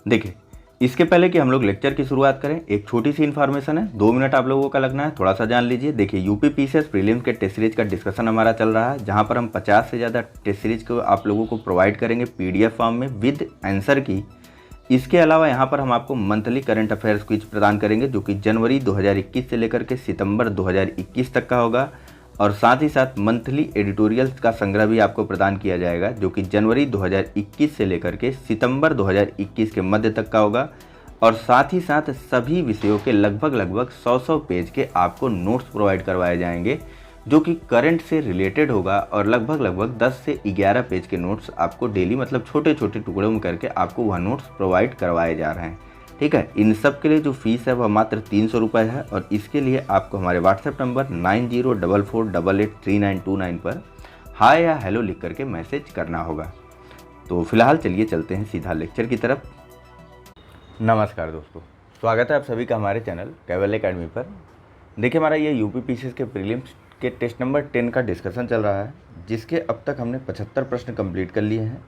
देखिए, इसके पहले कि हम लोग लेक्चर की शुरुआत करें, एक छोटी सी इन्फॉर्मेशन है, 2 मिनट आप लोगों का लगना है, थोड़ा सा जान लीजिए। देखिए, यूपी पीसीएस प्रीलिम्स के टेस्ट सीरीज का डिस्कशन हमारा चल रहा है, जहां पर हम 50 से ज़्यादा टेस्ट सीरीज को आप लोगों को प्रोवाइड करेंगे पीडीएफ फॉर्म में विद आंसर की। इसके अलावा यहाँ पर हम आपको मंथली करंट अफेयर्स क्विज प्रदान करेंगे, जो कि जनवरी 2021 से लेकर के सितंबर 2021 तक का होगा। और साथ ही साथ मंथली एडिटोरियल्स का संग्रह भी आपको प्रदान किया जाएगा, जो कि जनवरी 2021 से लेकर के सितंबर 2021 के मध्य तक का होगा। और साथ ही साथ सभी विषयों के लगभग 100 पेज के आपको नोट्स प्रोवाइड करवाए जाएंगे, जो कि करंट से रिलेटेड होगा। और लगभग 10 से 11 पेज के नोट्स आपको डेली, मतलब छोटे छोटे टुकड़ों में करके आपको वह नोट्स प्रोवाइड करवाए जा रहे हैं। ठीक है, इन सब के लिए जो फीस है वह मात्र 300 रुपये है। और इसके लिए आपको हमारे व्हाट्सएप नंबर 9044883929 पर हाय या हेलो लिख करके मैसेज करना होगा। तो फिलहाल चलिए चलते हैं सीधा लेक्चर की तरफ। नमस्कार दोस्तों, स्वागत है आप सभी का हमारे चैनल कैवल एकेडमी पर। देखिए, हमारा ये यूपी पीसीएस के प्रीलिम्स के टेस्ट नंबर 10 का डिस्कशन चल रहा है, जिसके अब तक हमने 75 प्रश्न कंप्लीट कर लिए हैं।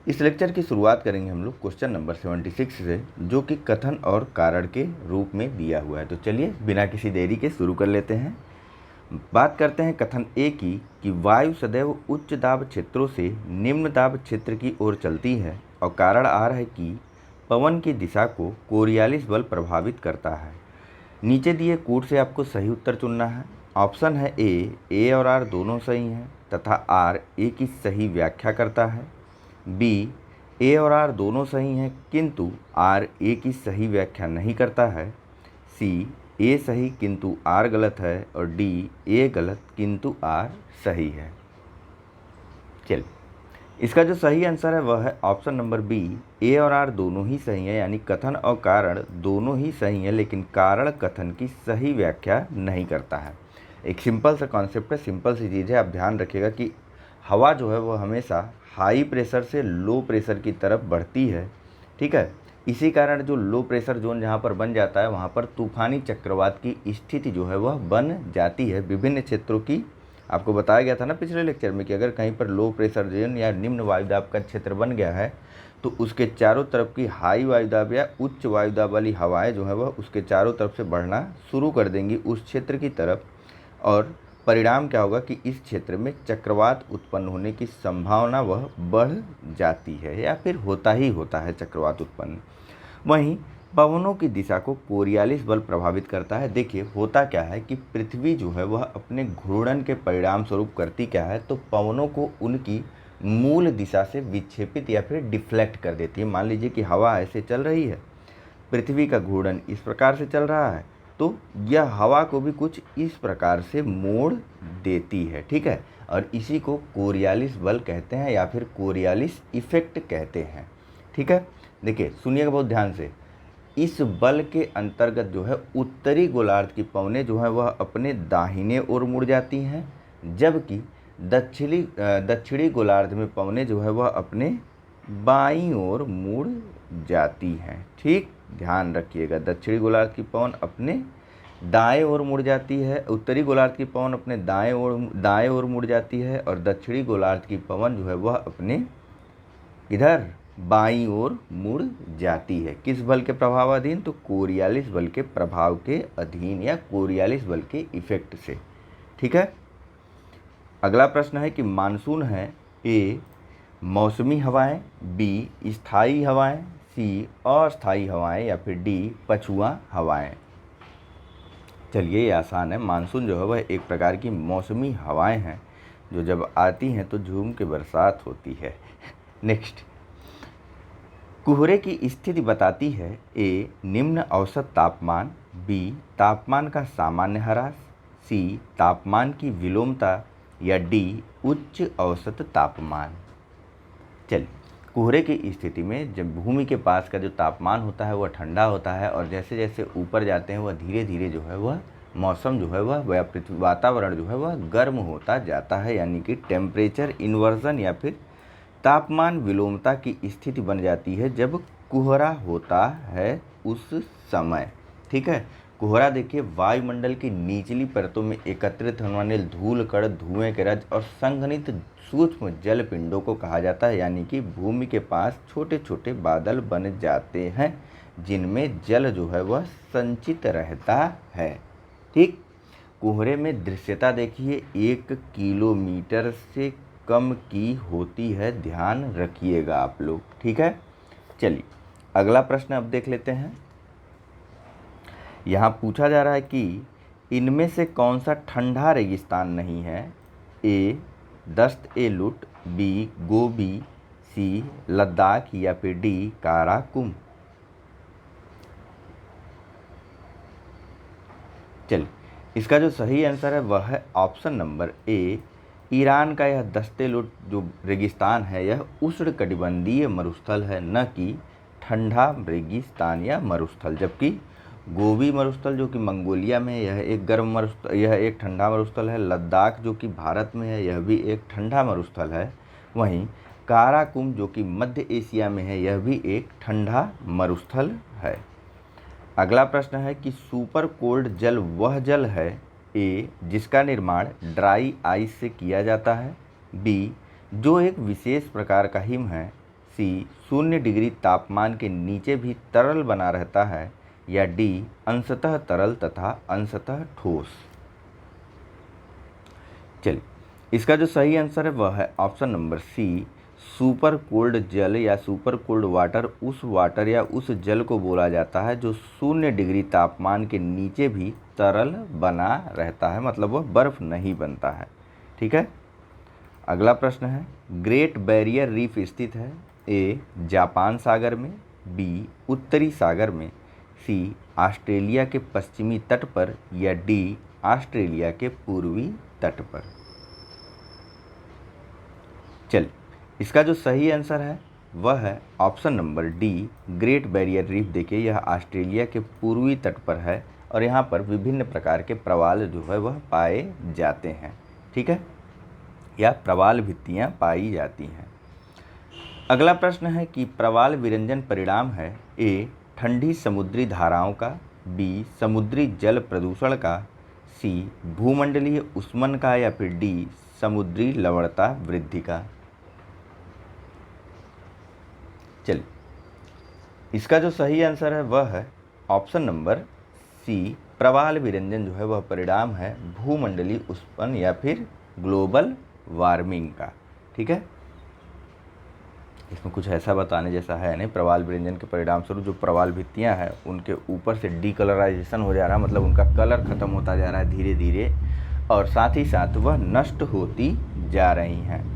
इस लेक्चर की शुरुआत करेंगे हम लोग क्वेश्चन नंबर 76 से, जो कि कथन और कारण के रूप में दिया हुआ है। तो चलिए बिना किसी देरी के शुरू कर लेते हैं। बात करते हैं कथन ए की, कि वायु सदैव उच्च दाब क्षेत्रों से निम्न दाब क्षेत्र की ओर चलती है। और कारण आ रहा है कि पवन की दिशा को कोरियालिस बल प्रभावित करता है। नीचे दिए कोड से आपको सही उत्तर चुनना है। ऑप्शन है ए और आर दोनों सही हैं तथा आर ए की सही व्याख्या करता है। बी, ए और आर दोनों सही हैं किंतु आर ए की सही व्याख्या नहीं करता है। सी, ए सही किंतु आर गलत है। और डी, ए गलत किंतु आर सही है। चलिए, इसका जो सही आंसर है वह है ऑप्शन नंबर बी, ए और आर दोनों ही सही है, यानी कथन और कारण दोनों ही सही है, लेकिन कारण कथन की सही व्याख्या नहीं करता है। एक सिंपल सा कॉन्सेप्ट है, सिंपल सी चीज़ है। आप ध्यान रखिएगा कि हवा जो है वह हमेशा हाई प्रेशर से लो प्रेशर की तरफ बढ़ती है। ठीक है, इसी कारण जो लो प्रेशर जोन जहाँ पर बन जाता है वहाँ पर तूफानी चक्रवात की स्थिति जो है वह बन जाती है। विभिन्न क्षेत्रों की आपको बताया गया था ना पिछले लेक्चर में, कि अगर कहीं पर लो प्रेशर जोन या निम्न वायुदाब का क्षेत्र बन गया है तो उसके चारों तरफ की हाई वायुदाब या उच्च वायुदाब वाली हवाएं जो है वह उसके चारों तरफ से बढ़ना शुरू कर देंगी उस क्षेत्र की तरफ। और परिणाम क्या होगा कि इस क्षेत्र में चक्रवात उत्पन्न होने की संभावना वह बढ़ जाती है, या फिर होता ही होता है चक्रवात उत्पन्न। वहीं पवनों की दिशा को कोरियालिस बल प्रभावित करता है। देखिए, होता क्या है कि पृथ्वी जो है वह अपने घूर्णन के परिणाम स्वरूप करती क्या है, तो पवनों को उनकी मूल दिशा से विक्षेपित या फिर डिफ्लेक्ट कर देती है। मान लीजिए कि हवा ऐसे चल रही है, पृथ्वी का घूर्णन इस प्रकार से चल रहा है, तो यह हवा को भी कुछ इस प्रकार से मोड़ देती है। ठीक है, और इसी को कोरियालिस बल कहते हैं या फिर कोरियालिस इफेक्ट कहते हैं। ठीक है, देखिए सुनिएगा बहुत ध्यान से। इस बल के अंतर्गत जो है उत्तरी गोलार्ध की पवनें जो है वह अपने दाहिने ओर मुड़ जाती हैं, जबकि दक्षिणी गोलार्ध में पवनें जो है वह अपने बाईं ओर मुड़ जाती हैं। ठीक, ध्यान रखिएगा, दक्षिणी गोलार्ध की पवन अपने दाएं ओर मुड़ जाती है, उत्तरी गोलार्ध की पवन अपने दाएं ओर मुड़ जाती है, और दक्षिणी गोलार्ध की पवन जो है वह अपने इधर बाईं ओर मुड़ जाती है। किस बल के प्रभावाधीन, तो कोरियालिस बल के प्रभाव के अधीन या कोरियालिस बल के इफेक्ट से। ठीक है, अगला प्रश्न है कि मानसून है ए मौसमी हवाएं, बी स्थायी हवाएं, सी अस्थायी हवाएं, या फिर डी पछुआ हवाएं। चलिए, ये आसान है। मानसून जो है वह एक प्रकार की मौसमी हवाएं हैं, जो जब आती हैं तो झूम के बरसात होती है। नेक्स्ट, कोहरे की स्थिति बताती है ए निम्न औसत तापमान, बी तापमान का सामान्य ह्रास, सी तापमान की विलोमता, या डी उच्च औसत तापमान। चलिए, कोहरे की स्थिति में जब भूमि के पास का जो तापमान होता है वह ठंडा होता है, और जैसे जैसे ऊपर जाते हैं वह धीरे धीरे जो है वह मौसम जो है वह पृथ्वी वातावरण जो है वह गर्म होता जाता है, यानी कि टेम्परेचर इन्वर्जन या फिर तापमान विलोमता की स्थिति बन जाती है जब कोहरा होता है उस समय। ठीक है, कोहरा देखिए वायुमंडल की निचली परतों में एकत्रित होने वाले धूल कण, धुएं के रज और संघनित सूक्ष्म जल पिंडों को कहा जाता है, यानी कि भूमि के पास छोटे छोटे बादल बन जाते हैं जिनमें जल जो है वह संचित रहता है। ठीक, कोहरे में दृश्यता देखिए 1 किलोमीटर से कम की होती है, ध्यान रखिएगा आप लोग। ठीक है, चलिए अगला प्रश्न अब देख लेते हैं। यहाँ पूछा जा रहा है कि इनमें से कौन सा ठंडा रेगिस्तान नहीं है? ए दस्त-ए-लुट, बी गोबी, सी लद्दाख या फिर डी काराकुम। चलिए इसका जो सही आंसर है वह है ऑप्शन नंबर ए। ईरान का यह दस्त-ए-लुट जो रेगिस्तान है यह उष्णकटिबंधीय मरुस्थल है, न कि ठंडा रेगिस्तान या मरुस्थल। जबकि गोबी मरुस्थल जो कि मंगोलिया में है, यह एक गर्म मरुस्थल, यह एक ठंडा मरुस्थल है। लद्दाख जो कि भारत में है, यह भी एक ठंडा मरुस्थल है। वहीं काराकुम जो कि मध्य एशिया में है, यह भी एक ठंडा मरुस्थल है। अगला प्रश्न है कि सुपर कोल्ड जल वह जल है ए जिसका निर्माण ड्राई आइस से किया जाता है, बी जो एक विशेष प्रकार का हिम है, सी 0 डिग्री तापमान के नीचे भी तरल बना रहता है, या डी अंशतः तरल तथा अंशतः ठोस। चलिए इसका जो सही आंसर है वह है option number C. Super cold जल या सुपर कोल्ड वाटर उस वाटर या उस जल को बोला जाता है जो 0 डिग्री तापमान के नीचे भी तरल बना रहता है, मतलब वह बर्फ नहीं बनता है। ठीक है, अगला प्रश्न है ग्रेट बैरियर रीफ स्थित है ए जापान सागर में, बी उत्तरी सागर में, सी ऑस्ट्रेलिया के पश्चिमी तट पर, या डी ऑस्ट्रेलिया के पूर्वी तट पर। चलिए इसका जो सही आंसर है वह है option number D great barrier reef. देखिए यह ऑस्ट्रेलिया के पूर्वी तट पर है और यहाँ पर विभिन्न प्रकार के प्रवाल जो है वह पाए जाते हैं। ठीक है, या प्रवाल भित्तियाँ पाई जाती हैं। अगला प्रश्न है कि प्रवाल विरंजन परिणाम है ए ठंडी समुद्री धाराओं का, बी समुद्री जल प्रदूषण का, सी भूमंडलीय ऊष्मन का, या फिर डी समुद्री लवणता वृद्धि का। चलिए इसका जो सही आंसर है वह है ऑप्शन नंबर सी। प्रवाल विरंजन जो है वह परिणाम है भूमंडलीय ऊष्मन या फिर ग्लोबल वार्मिंग का। ठीक है, इसमें कुछ ऐसा बताने जैसा है नहीं। प्रवाल विरंजन के परिणाम स्वरूप जो प्रवाल भित्तियाँ हैं उनके ऊपर से डीकलराइजेशन हो जा रहा है, मतलब उनका कलर ख़त्म होता जा रहा है धीरे धीरे, और साथ ही साथ वह नष्ट होती जा रही हैं।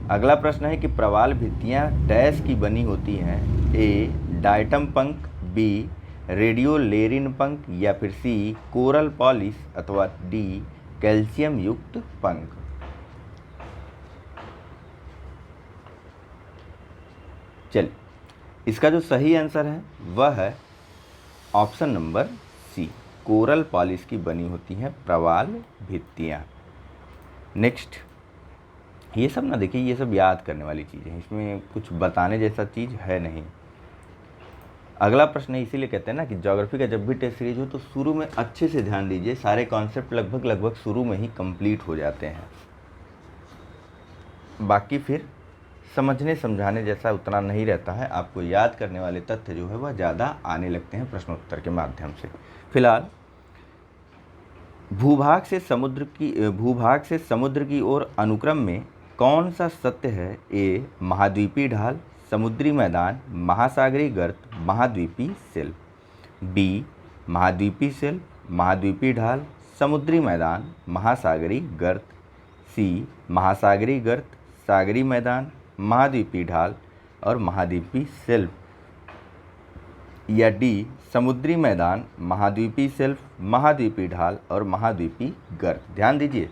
अगला प्रश्न है कि प्रवाल भित्तियाँ डैश की बनी होती हैं? ए डाइटम पंख, बी रेडियोलेरिन पंख, या फिर सी कोरल पॉलिश, अथवा डी कैल्शियम युक्त पंख। चलिए इसका जो सही आंसर है वह है option number C. Coral polyps की बनी होती हैं प्रवाल भित्तियाँ। नेक्स्ट, ये सब ना देखिए, ये सब याद करने वाली चीज़ें हैं, इसमें कुछ बताने जैसा चीज़ है नहीं। अगला प्रश्न है, इसीलिए कहते हैं ना कि ज्योग्राफी का जब भी टेस्ट सीरीज हो तो शुरू में अच्छे से ध्यान दीजिए, सारे कॉन्सेप्ट लगभग शुरू में ही कंप्लीट हो जाते हैं, बाकी फिर समझने समझाने जैसा उतना नहीं रहता है। आपको याद करने वाले तथ्य जो है वह ज़्यादा आने लगते हैं प्रश्नोत्तर के माध्यम से। फिलहाल भूभाग से समुद्र की ओर अनुक्रम में कौन सा सत्य है? ए महाद्वीपीय ढाल, समुद्री मैदान, महासागरीय गर्त, महाद्वीपीय शेल्फ। बी महाद्वीपीय शेल्फ, महाद्वीपीय ढाल, समुद्री मैदान, महासागरीय गर्त। सी महासागरीय गर्त, सागरी मैदान, महाद्वीपीय ढाल और महाद्वीपीय शेल्फ, या डी समुद्री मैदान, महाद्वीपीय शेल्फ, महाद्वीपीय ढाल और महाद्वीपीय गर्त। ध्यान दीजिए,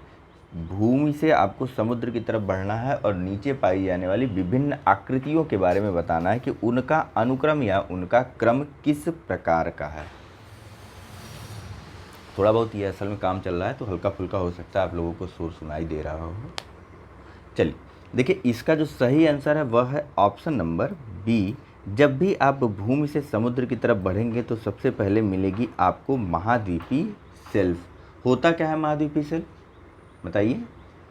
भूमि से आपको समुद्र की तरफ बढ़ना है और नीचे पाई जाने वाली विभिन्न आकृतियों के बारे में बताना है कि उनका अनुक्रम या उनका क्रम किस प्रकार का है। थोड़ा बहुत ये असल में काम चल रहा है तो हल्का फुल्का हो सकता है आप लोगों को शोर सुनाई दे रहा हो। चलिए देखिए, इसका जो सही आंसर है वह है ऑप्शन नंबर बी जब भी आप भूमि से समुद्र की तरफ बढ़ेंगे तो सबसे पहले मिलेगी आपको महाद्वीपीय शेल्फ। होता क्या है महाद्वीपीय शेल्फ, बताइए।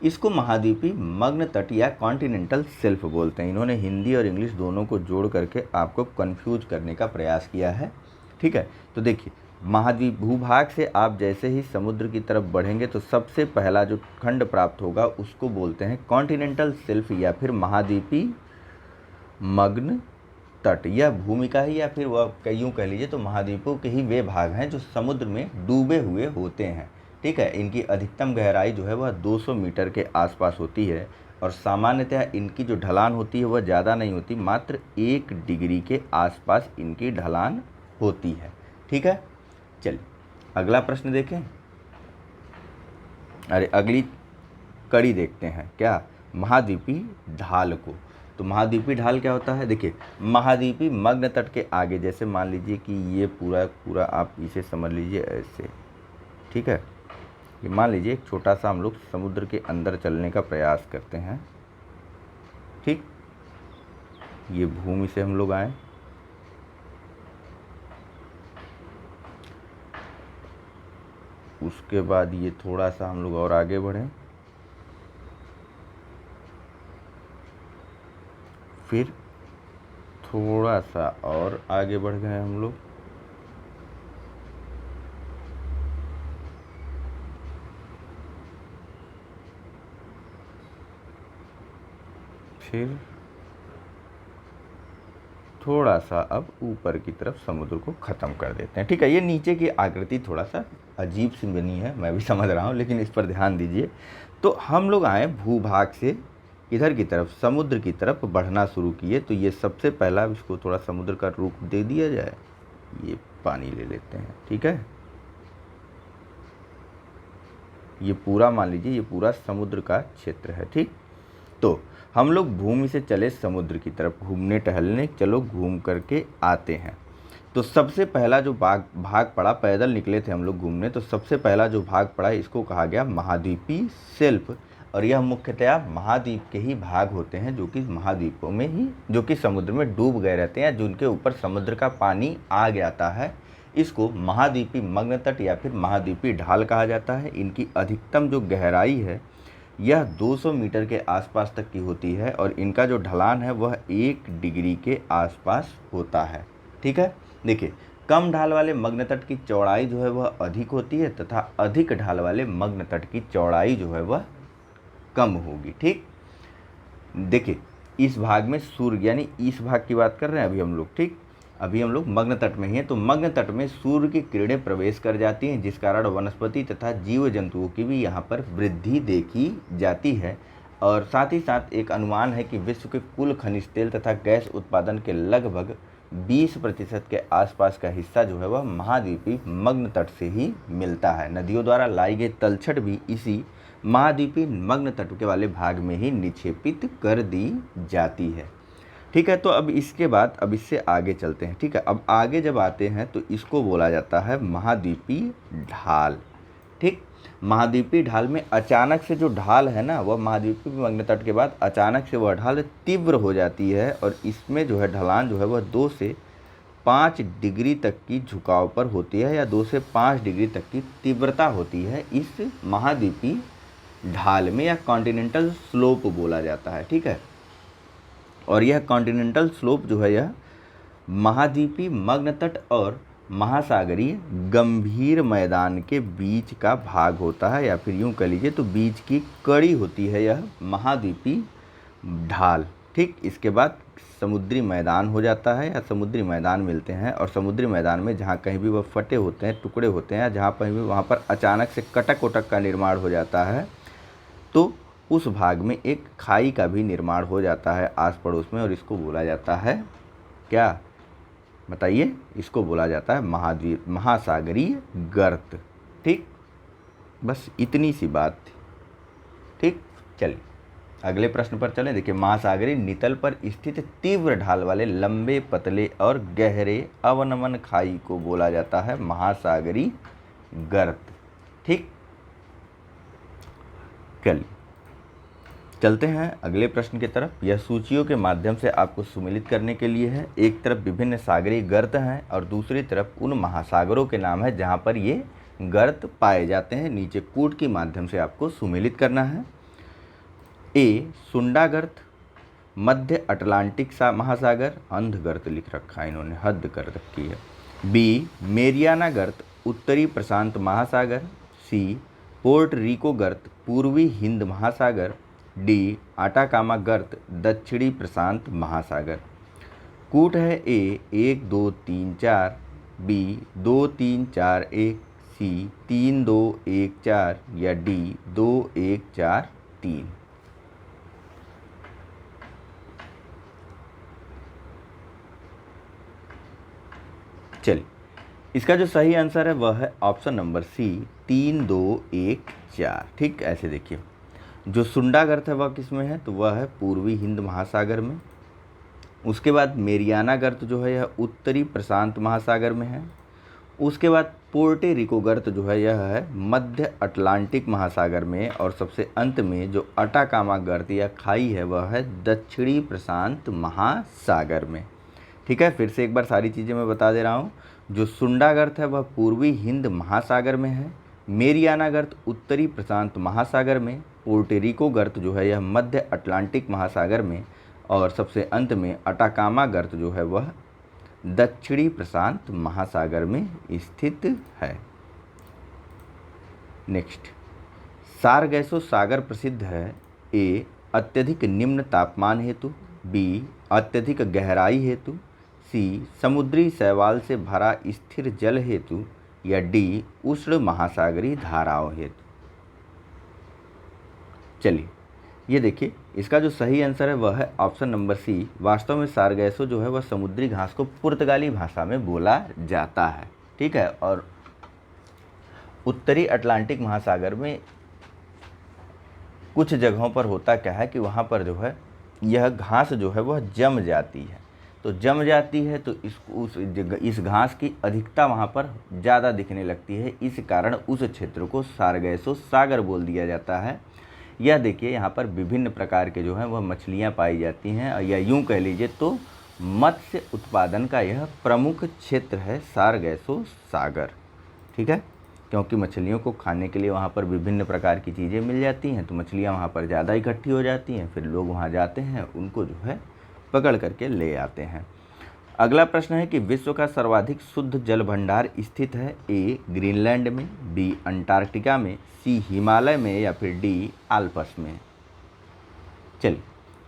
इसको महाद्वीपीय मग्न तट या कॉन्टिनेंटल शेल्फ बोलते हैं। इन्होंने हिंदी और इंग्लिश दोनों को जोड़ करके आपको कंफ्यूज करने का प्रयास किया है, ठीक है। तो देखिए, महाद्वीप भूभाग से आप जैसे ही समुद्र की तरफ बढ़ेंगे तो सबसे पहला जो खंड प्राप्त होगा उसको बोलते हैं कॉन्टिनेंटल शेल्फ या फिर महाद्वीपीय मग्न तट। यह भूमि का ही या फिर वह यूँ कह लीजिए तो महाद्वीपों के ही वे भाग हैं जो समुद्र में डूबे हुए होते हैं, ठीक है। इनकी अधिकतम गहराई जो है वह 200 मीटर के आसपास होती है और सामान्यतः इनकी जो ढलान होती है वह ज़्यादा नहीं होती, मात्र 1 डिग्री के आसपास इनकी ढलान होती है, ठीक है। चलिए अगला प्रश्न देखें। अरे अगली कड़ी देखते हैं, क्या, महाद्वीपीय ढाल को। तो महाद्वीपीय ढाल क्या होता है, देखिए महाद्वीपीय मग्न तट के आगे, जैसे मान लीजिए कि ये पूरा पूरा आप इसे समझ लीजिए ऐसे, ठीक है। ये मान लीजिए एक छोटा सा हम लोग समुद्र के अंदर चलने का प्रयास करते हैं, ठीक। ये भूमि से हम लोग आए, उसके बाद ये थोड़ा सा हम लोग और आगे बढ़े, फिर थोड़ा सा और आगे बढ़ गए हम लोग, फिर थोड़ा सा अब ऊपर की तरफ समुद्र को ख़त्म कर देते हैं, ठीक है। ये नीचे की आकृति थोड़ा सा अजीब सी बनी है, मैं भी समझ रहा हूँ, लेकिन इस पर ध्यान दीजिए। तो हम लोग आए भूभाग से इधर की तरफ समुद्र की तरफ बढ़ना शुरू किए, तो ये सबसे पहला, इसको थोड़ा समुद्र का रूप दे दिया जाए, ये पानी ले लेते हैं, ठीक है। ये पूरा मान लीजिए ये पूरा समुद्र का क्षेत्र है, ठीक। तो हम लोग भूमि से चले समुद्र की तरफ घूमने टहलने, चलो घूम करके आते हैं। तो सबसे पहला जो भाग पड़ा, पैदल निकले थे हम लोग घूमने, तो सबसे पहला जो भाग पड़ा इसको कहा गया महाद्वीपीय शेल्फ। और यह मुख्यतया महाद्वीप के ही भाग होते हैं जो कि महाद्वीपों में ही, जो कि समुद्र में डूब गए रहते हैं, जिनके ऊपर समुद्र का पानी आ जाता है। इसको महाद्वीपीय मग्न तट या फिर महाद्वीपीय ढाल कहा जाता है। इनकी अधिकतम जो गहराई है यह 200 मीटर के आसपास तक की होती है और इनका जो ढलान है वह 1 डिग्री के आसपास होता है, ठीक है। देखिए, कम ढाल वाले मग्न तट की चौड़ाई जो है वह अधिक होती है तथा अधिक ढाल वाले मग्न तट की चौड़ाई जो है वह कम होगी, ठीक। देखिए, इस भाग में सूर्य, यानी इस भाग की बात कर रहे हैं अभी हम लोग, ठीक। अभी हम लोग मग्न तट में ही हैं, तो मग्न तट में सूर्य की किरणें प्रवेश कर जाती हैं, जिस कारण वनस्पति तथा जीव जंतुओं की भी यहाँ पर वृद्धि देखी जाती है। और साथ ही साथ एक अनुमान है कि विश्व के कुल खनिज तेल तथा गैस उत्पादन के लगभग 20% के आसपास का हिस्सा जो है वह महाद्वीपीय मग्न तट से ही मिलता है। नदियों द्वारा लाई गई तलछट भी इसी महाद्वीपीय मग्न तट के वाले भाग में ही निक्षेपित कर दी जाती है, ठीक है। तो अब इसके बाद अब इससे आगे चलते हैं, ठीक है। अब आगे जब आते हैं तो इसको बोला जाता है महाद्वीपीय ढाल, ठीक। महाद्वीपीय ढाल में अचानक से जो ढाल है ना, वह महाद्वीपीय मग्न तट के बाद अचानक से वह ढाल तीव्र हो जाती है और इसमें जो है ढलान जो है वह 2 से 5 डिग्री तक की झुकाव पर होती है या 2 से 5 डिग्री तक की तीव्रता होती है इस महाद्वीपीय ढाल में, या कॉन्टिनेंटल स्लोप बोला जाता है, ठीक है। और यह कॉन्टिनेंटल स्लोप जो है यह महाद्वीपीय मग्न तट और महासागरीय गंभीर मैदान के बीच का भाग होता है, या फिर यूँ कह लीजिए तो बीच की कड़ी होती है यह महाद्वीपीय ढाल, ठीक। इसके बाद समुद्री मैदान हो जाता है या समुद्री मैदान मिलते हैं, और समुद्री मैदान में जहाँ कहीं भी वह फटे होते हैं, टुकड़े होते हैं, जहाँ कहीं भी वहाँ पर अचानक से कटक वटक का निर्माण हो जाता है, तो उस भाग में एक खाई का भी निर्माण हो जाता है आस पड़ोस में, और इसको बोला जाता है क्या, बताइए। इसको बोला जाता है महासागरीय गर्त, ठीक। बस इतनी सी बात थी, ठीक। चलिए अगले प्रश्न पर चलें। देखिए, महासागरीय नितल पर स्थित तीव्र ढाल वाले लंबे पतले और गहरे अवनमन खाई को बोला जाता है महासागरीय गर्त, ठीक। चलिए चलते हैं अगले प्रश्न की तरफ। यह सूचियों के माध्यम से आपको सुमेलित करने के लिए है। एक तरफ विभिन्न सागरीय गर्त हैं और दूसरी तरफ उन महासागरों के नाम है जहाँ पर ये गर्त पाए जाते हैं। नीचे कूट के माध्यम से आपको सुमेलित करना है। ए सुंडा गर्त, मध्य अटलांटिक महासागर, अंध गर्त लिख रखा है इन्होंने, हद कर रखी है। बी मेरियाना गर्त, उत्तरी प्रशांत महासागर। सी पोर्ट रिको गर्त, पूर्वी हिंद महासागर। डी आटाकामा गर्त, दक्षिणी प्रशांत महासागर। कूट है ए 1 2 3 4, बी 2 3 4 1, सी 3 2 1 4 या डी 2 1 4 3। चलिए, इसका जो सही आंसर है वह है ऑप्शन नंबर सी 3 2 1 4। ठीक, ऐसे देखिए, जो सुंडा गर्त है वह किस में है, तो वह है पूर्वी हिंद महासागर में। उसके बाद मेरियाना गर्त जो है यह उत्तरी प्रशांत महासागर में है। उसके बाद पोर्टे रिको गर्त जो है यह है मध्य अटलांटिक महासागर में। और सबसे अंत में जो अटाकामा गर्त या खाई है वह है दक्षिणी प्रशांत महासागर में। ठीक है, फिर से एक बार सारी चीज़ें मैं बता दे रहा हूँ। जो सुंडा गर्त है वह पूर्वी हिंद महासागर में है। मेरियाना गर्त उत्तरी प्रशांत महासागर में। पोर्टेरिको गर्त जो है यह मध्य अटलांटिक महासागर में। और सबसे अंत में अटाकामा गर्त जो है वह दक्षिणी प्रशांत महासागर में स्थित है। नेक्स्ट, सारगैसो सागर प्रसिद्ध है। ए अत्यधिक निम्न तापमान हेतु, बी अत्यधिक गहराई हेतु, सी समुद्री शैवाल से भरा स्थिर जल हेतु या डी उष्ण महासागरीय धाराओं हेतु। चलिए, ये देखिए, इसका जो सही आंसर है वह है ऑप्शन नंबर सी। वास्तव में सारगैसो जो है वह समुद्री घास को पुर्तगाली भाषा में बोला जाता है। ठीक है, और उत्तरी अटलांटिक महासागर में कुछ जगहों पर होता क्या है कि वहाँ पर जो है यह घास जो है वह जम जाती है। तो जम जाती है तो इस घास की अधिकता वहाँ पर ज़्यादा दिखने लगती है। इस कारण उस क्षेत्र को सारगैसो सागर बोल दिया जाता है। यह देखिए, यहाँ पर विभिन्न प्रकार के जो हैं वह मछलियाँ पाई जाती हैं, या यूँ कह लीजिए तो मत्स्य उत्पादन का यह प्रमुख क्षेत्र है सारगैसो सागर। ठीक है, क्योंकि मछलियों को खाने के लिए वहाँ पर विभिन्न प्रकार की चीज़ें मिल जाती हैं, तो मछलियाँ वहाँ पर ज़्यादा इकट्ठी हो जाती हैं। फिर लोग वहाँ जाते हैं, उनको जो है पकड़ करके ले आते हैं। अगला प्रश्न है कि विश्व का सर्वाधिक शुद्ध जल भंडार स्थित है। ए ग्रीनलैंड में, बी अंटार्कटिका में, सी हिमालय में या फिर डी आल्प्स में। चलिए,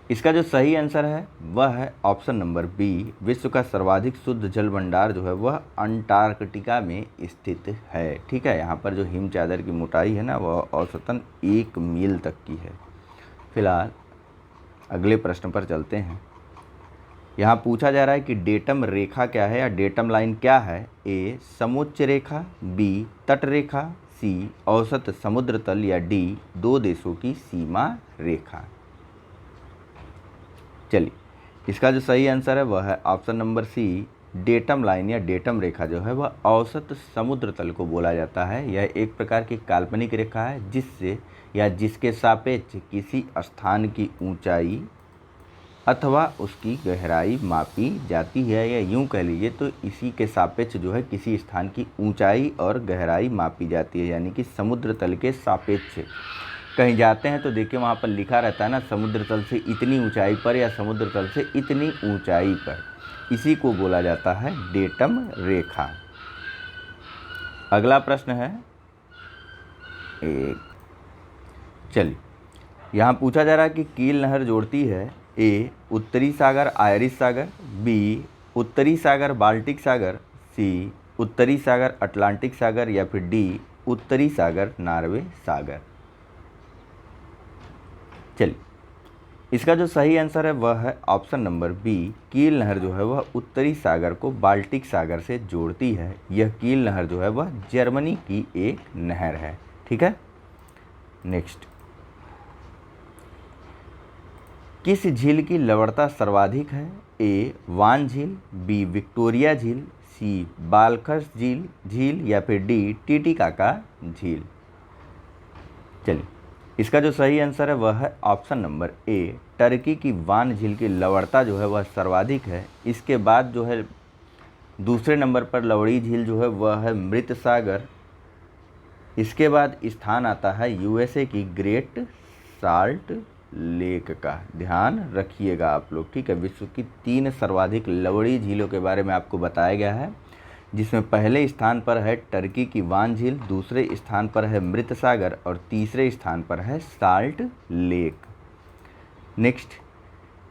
इसका जो सही आंसर है वह है ऑप्शन नंबर बी। विश्व का सर्वाधिक शुद्ध जल भंडार जो है वह अंटार्कटिका में स्थित है। ठीक है, यहाँ पर जो हिम चादर की मोटाई है ना वह औसतन 1 मील तक की है। फिलहाल अगले प्रश्न पर चलते हैं। यहाँ पूछा जा रहा है कि डेटम रेखा क्या है या डेटम लाइन क्या है। ए समोच्च रेखा, बी तट रेखा, सी औसत समुद्र तल या डी 2 देशों की सीमा रेखा। चलिए, इसका जो सही आंसर है वह है option number C. Datum line या डेटम रेखा जो है वह औसत समुद्र तल को बोला जाता है। यह एक प्रकार की काल्पनिक रेखा है जिससे या जिसके सापेक्ष किसी स्थान की ऊंचाई अथवा उसकी गहराई मापी जाती है, या यूँ कह लीजिए तो इसी के सापेक्ष जो है किसी स्थान की ऊंचाई और गहराई मापी जाती है। यानी कि समुद्र तल के सापेक्ष कहीं जाते हैं तो देखिए वहाँ पर लिखा रहता है ना, समुद्र तल से इतनी ऊंचाई पर या समुद्र तल से इतनी ऊंचाई पर, इसी को बोला जाता है डेटम रेखा। अगला प्रश्न है चलिए, यहाँ पूछा जा रहा है कि कील नहर जोड़ती है। ए उत्तरी सागर आयरिश सागर, बी उत्तरी सागर बाल्टिक सागर, सी उत्तरी सागर अटलांटिक सागर या फिर डी उत्तरी सागर नॉर्वे सागर। चलिए, इसका जो सही आंसर है वह है ऑप्शन नंबर बी। कील नहर जो है वह उत्तरी सागर को बाल्टिक सागर से जोड़ती है। यह कील नहर जो है वह जर्मनी की एक नहर है। ठीक है, नेक्स्ट, किस झील की लवणता सर्वाधिक है। ए वान झील, बी विक्टोरिया झील, सी बालखस झील या फिर डी टीटिकाका झील। चलिए, इसका जो सही आंसर है वह है ऑप्शन नंबर ए, टर्की की वान झील की लवणता जो है वह सर्वाधिक है। इसके बाद जो है दूसरे नंबर पर लवड़ी झील जो है वह है मृत सागर। इसके बाद स्थान आता है यूएसए की ग्रेट साल्ट लेक का। ध्यान रखिएगा आप लोग, ठीक है। विश्व की 3 सर्वाधिक लवड़ी झीलों के बारे में आपको बताया गया है, जिसमें पहले स्थान पर है टर्की की वान झील, दूसरे स्थान पर है मृत सागर और तीसरे स्थान पर है साल्ट लेक। नेक्स्ट,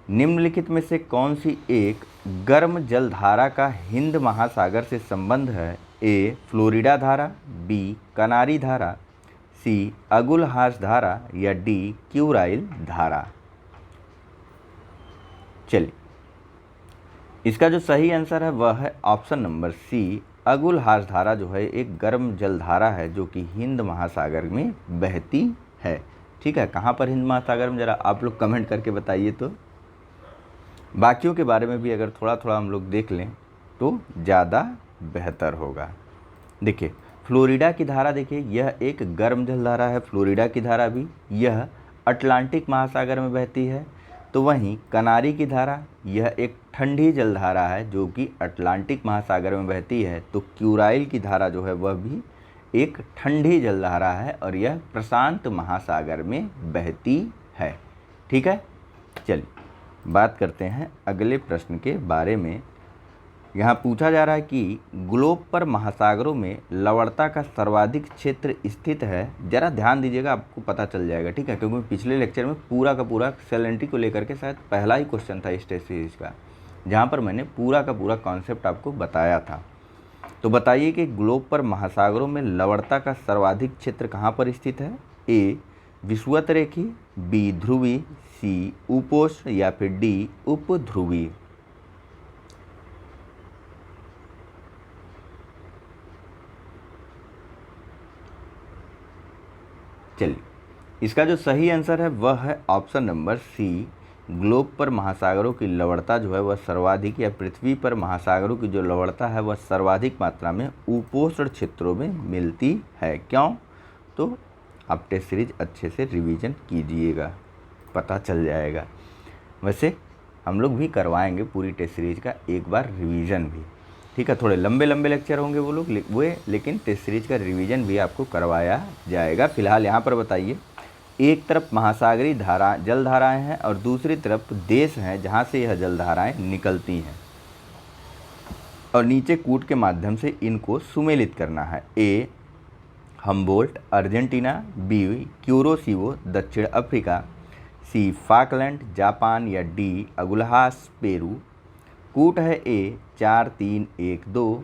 निम्नलिखित में से कौन सी एक गर्म जलधारा का हिंद महासागर से संबंध है? ए फ्लोरिडा धारा, बी कनारी धारा, सी अगुलहास धारा या डी क्यूराइल धारा। चलिए, इसका जो सही आंसर है वह है ऑप्शन नंबर सी, अगुलहास धारा जो है एक गर्म जलधारा है जो कि हिंद महासागर में बहती है। ठीक है, कहाँ पर हिंद महासागर में, ज़रा आप लोग कमेंट करके बताइए। तो बाकियों के बारे में भी अगर थोड़ा थोड़ा हम लोग देख लें तो ज़्यादा बेहतर होगा। देखिए, फ्लोरिडा की धारा, देखिए यह एक गर्म जलधारा है। फ्लोरिडा की धारा भी यह अटलांटिक महासागर में बहती है। तो वहीं कनारी की धारा यह एक ठंडी जलधारा है जो कि अटलांटिक महासागर में बहती है। तो क्यूराइल की धारा जो है वह भी एक ठंडी जलधारा है और यह प्रशांत महासागर में बहती है। ठीक है, चलिए बात करते हैं अगले प्रश्न के बारे में। यहाँ पूछा जा रहा है कि ग्लोब पर महासागरों में लवणता का सर्वाधिक क्षेत्र स्थित है। ज़रा ध्यान दीजिएगा, आपको पता चल जाएगा। ठीक है, क्योंकि पिछले लेक्चर में पूरा का पूरा सेलेनिटी को लेकर के शायद पहला ही क्वेश्चन था इस टेस्ट सीरीज का, जहाँ पर मैंने पूरा का पूरा कॉन्सेप्ट आपको बताया था। तो बताइए कि ग्लोब पर महासागरों में लवणता का सर्वाधिक क्षेत्र कहाँ पर स्थित है? ए विषुवतरेखीय, बी ध्रुवी, सी उपोष्ण या फिर डी उपध्रुवी। चलिए, इसका जो सही आंसर है वह है ऑप्शन नंबर सी, ग्लोब पर महासागरों की लवणता जो है वह सर्वाधिक, या पृथ्वी पर महासागरों की जो लवणता है वह सर्वाधिक मात्रा में उपोष्ण क्षेत्रों में मिलती है। क्यों? तो आप टेस्ट सीरीज अच्छे से रिवीजन कीजिएगा, पता चल जाएगा। वैसे हम लोग भी करवाएंगे पूरी टेस्ट सीरीज का एक बार रिवीजन भी। ठीक है, थोड़े लंबे लंबे लेक्चर होंगे वो लोग लेकिन टेस्ट सीरीज का रिवीजन भी आपको करवाया जाएगा। फिलहाल यहाँ पर बताइए, एक तरफ महासागरीय जलधाराएं हैं और दूसरी तरफ देश हैं जहाँ से यह जलधाराएं निकलती हैं और नीचे कूट के माध्यम से इनको सुमेलित करना है। ए हम्बोल्ट अर्जेंटीना, बी क्यूरोसिवो दक्षिण अफ्रीका, सी फाकलैंड जापान या डी अगुलहास पेरू। कूट है ए 4 3 1 2,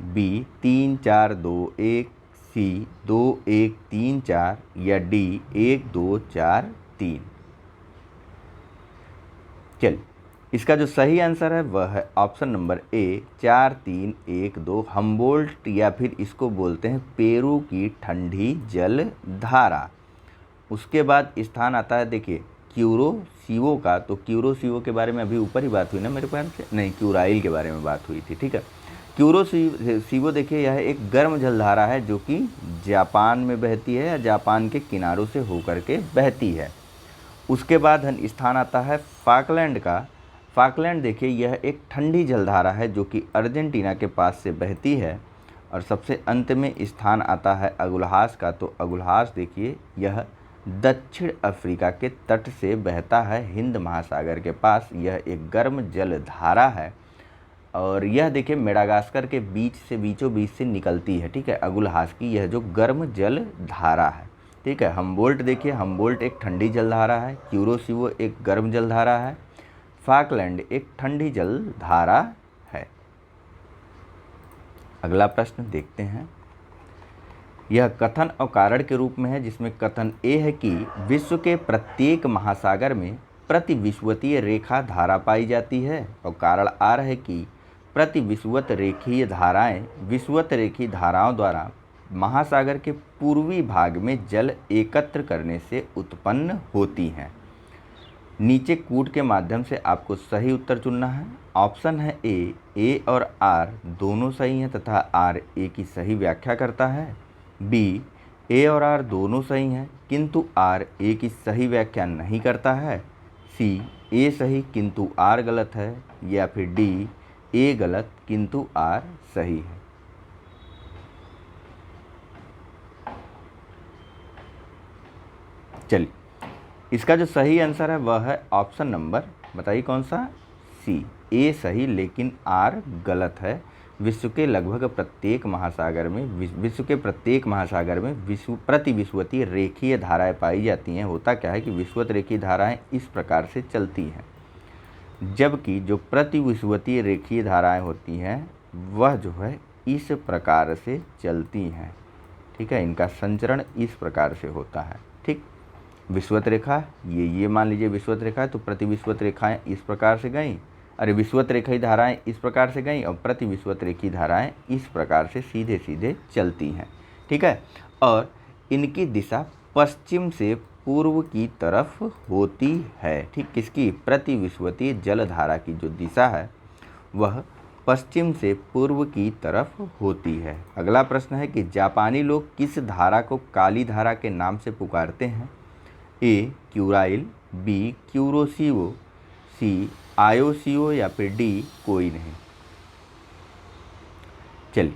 बी 3 4 2 1, सी 2 1 3 4 या डी 1 2 4 3। चलिए, इसका जो सही आंसर है वह है ऑप्शन नंबर ए 4 3 1 2 हम्बोल्ट, या फिर इसको बोलते हैं पेरू की ठंडी जल धारा। उसके बाद स्थान आता है, देखिए क्यूरोसिवो का। तो क्यूरोसिवो के बारे में अभी ऊपर ही बात हुई ना मेरे ख्याल से, नहीं क्यूराइल के बारे में बात हुई थी। ठीक है, क्यूरोसिवो देखिए यह एक गर्म जलधारा है जो कि जापान में बहती है या जापान के किनारों से होकर के बहती है। उसके बाद स्थान आता है फाकलैंड का। फाकलैंड देखिए यह एक ठंडी जलधारा है जो कि अर्जेंटीना के पास से बहती है। और सबसे अंत में स्थान आता है अगुलहास का। तो अगुलहास देखिए यह दक्षिण अफ्रीका के तट से बहता है हिंद महासागर के पास। यह एक गर्म जलधारा है और यह देखिए मेडागास्कर के बीच से बीचों बीच से निकलती है। ठीक है, अगुलहास की यह जो गर्म जलधारा है। ठीक है, हम्बोल्ट देखिए, हम्बोल्ट एक ठंडी जलधारा है, क्यूरोसिवो एक गर्म जलधारा है, फाकलैंड एक ठंडी जलधारा है। अगला प्रश्न देखते हैं। यह कथन और कारण के रूप में है, जिसमें कथन ए है कि विश्व के प्रत्येक महासागर में प्रतिविषुवतीय रेखा धारा पाई जाती है, और कारण आर है कि प्रतिविषुवत रेखीय धाराएं विषुवत रेखीय धाराओं द्वारा महासागर के पूर्वी भाग में जल एकत्र करने से उत्पन्न होती हैं। नीचे कूट के माध्यम से आपको सही उत्तर चुनना है। ऑप्शन है ए और आर दोनों सही हैं तथा आर ए की सही व्याख्या करता है। बी ए और आर दोनों सही हैं किंतु आर ए की सही व्याख्या नहीं करता है, सी ए सही किंतु आर गलत है, या फिर डी ए गलत किंतु आर सही है। चलिए, इसका जो सही आंसर है वह है ऑप्शन नंबर, बताइए कौन सा, सी ए सही लेकिन आर गलत है। विश्व के लगभग प्रत्येक महासागर में प्रति विषुवतीय रेखीय धाराएं पाई जाती हैं। होता क्या है कि विषुवत रेखीय धाराएं इस प्रकार से चलती हैं, जबकि जो प्रति विषुवतीय रेखीय धाराएं होती हैं वह जो है इस प्रकार से चलती हैं। ठीक है, इनका संचरण इस प्रकार से होता है। ठीक, विषुवत रेखा ये मान लीजिए विषुवत रेखा है, तो प्रति विषुवत रेखाएं इस प्रकार से गईं, अरे विषुवत रेखीय धाराएं इस प्रकार से गईं और प्रति विषुवत रेखीय धाराएं इस प्रकार से सीधे सीधे चलती हैं। ठीक है, और इनकी दिशा पश्चिम से पूर्व की तरफ होती है। ठीक, किसकी, प्रति विषुवतीय जलधारा की जो दिशा है वह पश्चिम से पूर्व की तरफ होती है। अगला प्रश्न है कि जापानी लोग किस धारा को काली धारा के नाम से पुकारते हैं, ए क्यूराइल, बी क्यूरोसिवो, सी आयोसियो, या फिर डी कोई नहीं। चलिए,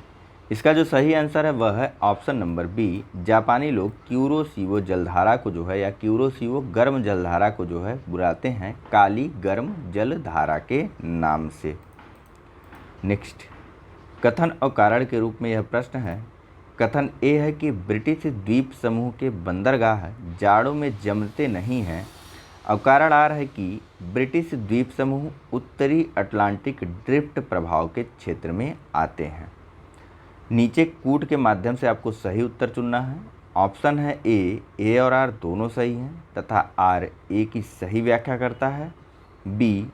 इसका जो सही आंसर है वह है ऑप्शन नंबर बी, जापानी लोग क्यूरोसिवो जलधारा को जो है या क्यूरोसिवो गर्म जलधारा को जो है बुलाते हैं काली गर्म जलधारा के नाम से। नेक्स्ट, कथन और कारण के रूप में यह प्रश्न है। कथन ए है कि ब्रिटिश द्वीप समूह के बंदरगाह जाड़ों में जमते नहीं हैं। अब कारण आर है कि ब्रिटिश द्वीप समूह उत्तरी अटलांटिक ड्रिफ्ट प्रभाव के क्षेत्र में आते हैं। नीचे कूट के माध्यम से आपको सही उत्तर चुनना है। ऑप्शन है ए और आर दोनों सही हैं तथा आर ए की सही व्याख्या करता है, बी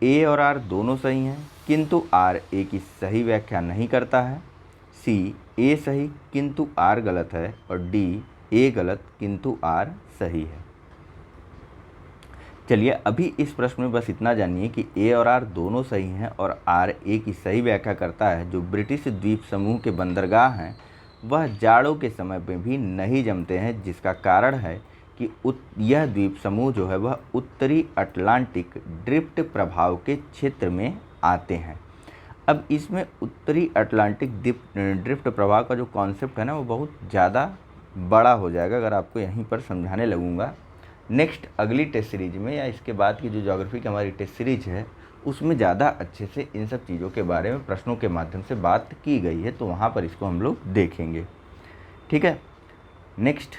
ए और आर दोनों सही हैं किंतु आर ए की सही व्याख्या नहीं करता है, सी ए सही किंतु आर गलत है, और डी ए गलत किंतु आर सही है। चलिए, अभी इस प्रश्न में बस इतना जानिए कि ए और आर दोनों सही हैं और आर ए की सही व्याख्या करता है। जो ब्रिटिश द्वीप समूह के बंदरगाह हैं वह जाड़ों के समय में भी नहीं जमते हैं, जिसका कारण है कि यह द्वीप समूह जो है वह उत्तरी अटलांटिक ड्रिफ्ट प्रभाव के क्षेत्र में आते हैं। अब इसमें उत्तरी अटलांटिक ड्रिफ्ट प्रभाव का जो कॉन्सेप्ट है ना वो बहुत ज़्यादा बड़ा हो जाएगा अगर आपको यहीं पर समझाने लगूंगा। नेक्स्ट अगली टेस्ट सीरीज में या इसके बाद की जो ज्योग्राफी की हमारी टेस्ट सीरीज है उसमें ज़्यादा अच्छे से इन सब चीज़ों के बारे में प्रश्नों के माध्यम से बात की गई है, तो वहाँ पर इसको हम लोग देखेंगे। ठीक है, नेक्स्ट,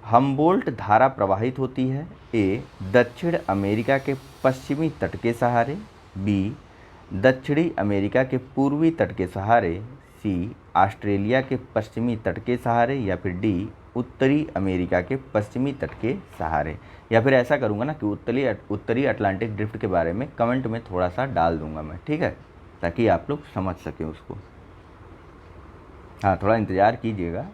हम्बोल्ट धारा प्रवाहित होती है ए दक्षिण अमेरिका के पश्चिमी तट के सहारे, बी दक्षिणी अमेरिका के पूर्वी तट के सहारे, सी ऑस्ट्रेलिया के पश्चिमी तट के सहारे, या फिर डी उत्तरी अमेरिका के पश्चिमी तट के सहारे। या फिर ऐसा करूँगा ना कि उत्तरी अटलांटिक ड्रिफ्ट के बारे में कमेंट में थोड़ा सा डाल दूंगा मैं, ठीक है, ताकि आप लोग समझ सकें उसको। हाँ, थोड़ा इंतज़ार कीजिएगा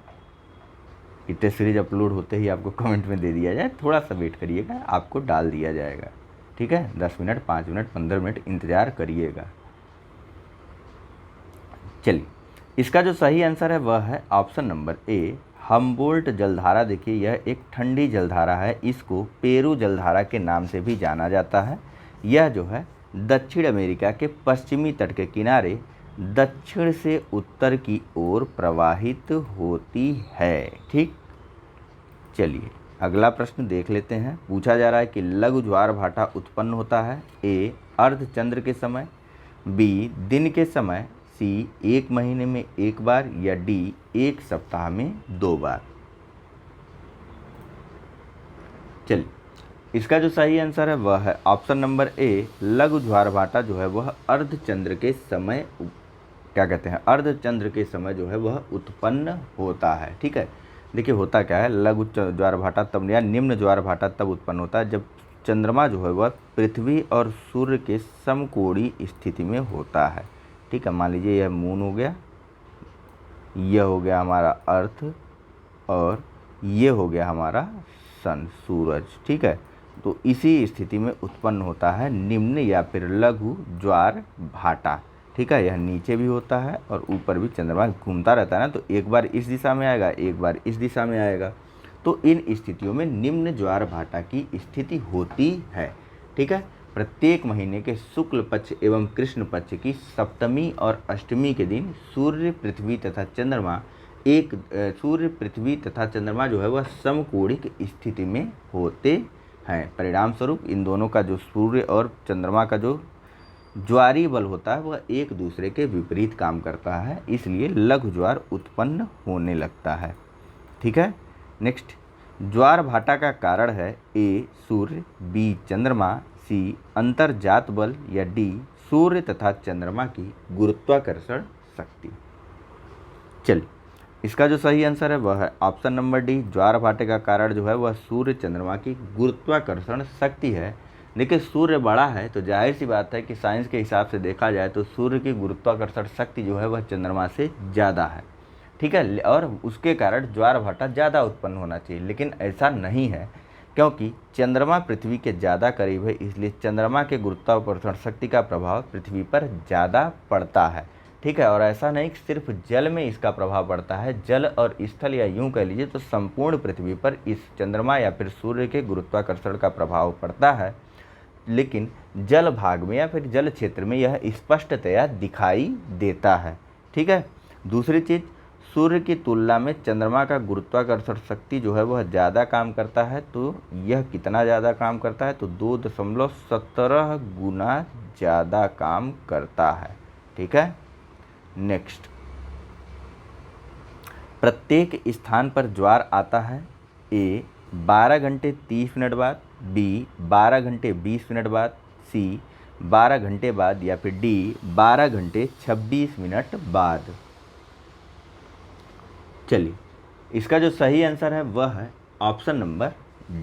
कि टेस्ट सीरीज अपलोड होते ही आपको कमेंट में दे दिया जाए, थोड़ा सा वेट करिएगा, आपको डाल दिया जाएगा। ठीक है, 10 मिनट 5 मिनट 15 मिनट इंतज़ार करिएगा। चलिए, इसका जो सही आंसर है वह है ऑप्शन नंबर ए, हम्बोल्ट जलधारा। देखिए, यह एक ठंडी जलधारा है, इसको पेरू जलधारा के नाम से भी जाना जाता है। यह जो है दक्षिण अमेरिका के पश्चिमी तट के किनारे दक्षिण से उत्तर की ओर प्रवाहित होती है। ठीक, चलिए अगला प्रश्न देख लेते हैं। पूछा जा रहा है कि लघु ज्वार भाटा उत्पन्न होता है ए अर्धचंद्र के समय, बी दिन के समय, सी 1 महीने में 1 बार, या डी 1 सप्ताह में 2 बार। चलिए, इसका जो सही आंसर है वह है ऑप्शन नंबर ए, लघु ज्वार भाटा जो है वह अर्धचंद्र के समय, क्या कहते हैं, अर्धचंद्र के समय जो है वह उत्पन्न होता है। ठीक है, देखिए होता क्या है, लघु ज्वार भाटा तब या निम्न ज्वार भाटा तब उत्पन्न होता है जब चंद्रमा जो है वह पृथ्वी और सूर्य के समकोणीय स्थिति में होता है। ठीक है, मान लीजिए यह मून हो गया, यह हो गया हमारा अर्थ, और ये हो गया हमारा सन, सूरज। ठीक है, तो इसी स्थिति में उत्पन्न होता है निम्न या फिर लघु ज्वार भाटा। ठीक है, यह नीचे भी होता है और ऊपर भी चंद्रमा घूमता रहता है ना, तो एक बार इस दिशा में आएगा, एक बार इस दिशा में आएगा। तो इन स्थितियों में निम्न ज्वार भाटा की स्थिति होती है। ठीक है, प्रत्येक महीने के शुक्ल पक्ष एवं कृष्ण पक्ष की सप्तमी और अष्टमी के दिन सूर्य पृथ्वी तथा चंद्रमा जो है वह समकोणिक स्थिति में होते हैं। परिणाम स्वरूप इन दोनों का जो सूर्य और चंद्रमा का जो ज्वारीय बल होता है वह एक दूसरे के विपरीत काम करता है, इसलिए लघु ज्वार उत्पन्न होने लगता है। ठीक है, नेक्स्ट, ज्वार भाटा का कारण है ए सूर्य, बी चंद्रमा, सी अंतर्जात बल या डी सूर्य तथा चंद्रमा की गुरुत्वाकर्षण शक्ति। चलिए, इसका जो सही आंसर है वह है ऑप्शन नंबर डी। ज्वार भाटे का कारण जो है वह सूर्य चंद्रमा की गुरुत्वाकर्षण शक्ति है। देखिए, सूर्य बड़ा है तो जाहिर सी बात है कि साइंस के हिसाब से देखा जाए तो सूर्य की गुरुत्वाकर्षण शक्ति जो है वह चंद्रमा से ज़्यादा है। ठीक है, और उसके कारण ज्वार भाटा ज़्यादा उत्पन्न होना चाहिए, लेकिन ऐसा नहीं है, क्योंकि चंद्रमा पृथ्वी के ज़्यादा करीब है, इसलिए चंद्रमा के गुरुत्वाकर्षण शक्ति का प्रभाव पृथ्वी पर ज़्यादा पड़ता है। ठीक है, और ऐसा नहीं कि सिर्फ जल में इसका प्रभाव पड़ता है, जल और स्थल या यूं कह लीजिए तो संपूर्ण पृथ्वी पर इस चंद्रमा या फिर सूर्य के गुरुत्वाकर्षण का प्रभाव पड़ता है, लेकिन जल भाग में या फिर जल क्षेत्र में यह स्पष्टतया दिखाई देता है। ठीक है, दूसरी चीज़, सूर्य की तुलना में चंद्रमा का गुरुत्वाकर्षण शक्ति जो है वह ज़्यादा काम करता है। तो यह कितना ज़्यादा काम करता है, तो 2.17 गुना ज़्यादा काम करता है। ठीक है, नेक्स्ट, प्रत्येक स्थान पर ज्वार आता है ए 12 घंटे 30 मिनट बाद, बी 12 घंटे 20 मिनट बाद, सी 12 घंटे बाद या फिर डी 12 घंटे 26 मिनट बाद। चलिए, इसका जो सही आंसर है वह है ऑप्शन नंबर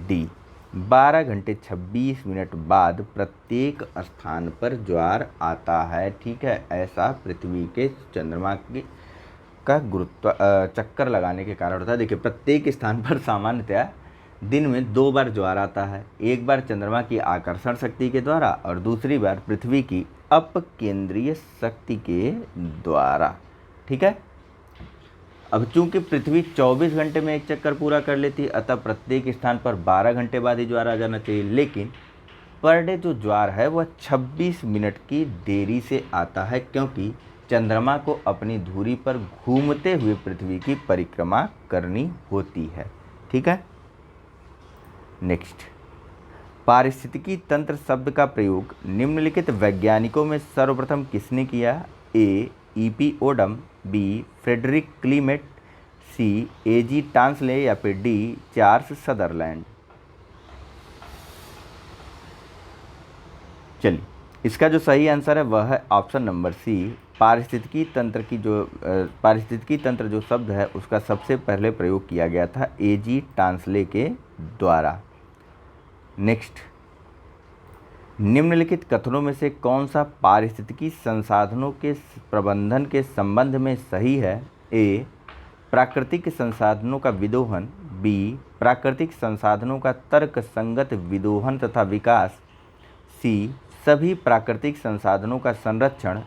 डी। 12 घंटे 26 मिनट बाद प्रत्येक स्थान पर ज्वार आता है। ठीक है, ऐसा पृथ्वी के चंद्रमा का गुरुत्व चक्कर लगाने के कारण होता है। देखिए, प्रत्येक स्थान पर सामान्यतया दिन में 2 बार ज्वार आता है, एक बार चंद्रमा की आकर्षण शक्ति के द्वारा और दूसरी बार पृथ्वी की अपकेंद्रीय शक्ति के द्वारा। ठीक है, अब चूंकि पृथ्वी 24 घंटे में एक चक्कर पूरा कर लेती है, अतः प्रत्येक स्थान पर 12 घंटे बाद ही ज्वार आ जाना चाहिए, लेकिन पर डे जो ज्वार है वह 26 मिनट की देरी से आता है, क्योंकि चंद्रमा को अपनी धुरी पर घूमते हुए पृथ्वी की परिक्रमा करनी होती है। ठीक है, नेक्स्ट, पारिस्थितिकी तंत्र शब्द का प्रयोग निम्नलिखित वैज्ञानिकों में सर्वप्रथम किसने किया? ए E.P. ओडम, बी फ्रेडरिक क्लीमेट, सी A.G. टांसले या फिर डी चार्ल्स सदरलैंड। चलिए, इसका जो सही आंसर है वह है ऑप्शन नंबर सी। पारिस्थितिकी तंत्र जो शब्द है उसका सबसे पहले प्रयोग किया गया था A.G. टांसले के द्वारा। नेक्स्ट, निम्नलिखित कथनों में से कौन सा पारिस्थितिकी संसाधनों के प्रबंधन के संबंध में सही है? ए प्राकृतिक संसाधनों का विदोहन, बी प्राकृतिक संसाधनों का तर्क संगत विदोहन तथा विकास, सी सभी प्राकृतिक संसाधनों का संरक्षण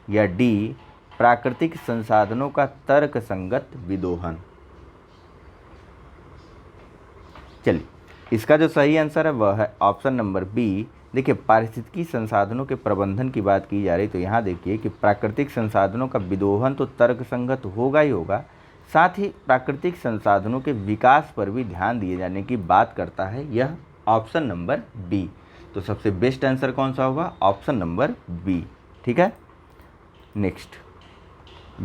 या डी प्राकृतिक संसाधनों का तर्क संगत विदोहन। चलिए, इसका जो सही आंसर है वह है ऑप्शन नंबर बी। देखिए, पारिस्थितिकी संसाधनों के प्रबंधन की बात की जा रही, तो यहाँ देखिए कि प्राकृतिक संसाधनों का विदोहन तो तर्कसंगत होगा ही होगा, साथ ही प्राकृतिक संसाधनों के विकास पर भी ध्यान दिए जाने की बात करता है यह ऑप्शन नंबर बी। तो सबसे बेस्ट आंसर कौन सा होगा? Option number B. ठीक है, नेक्स्ट,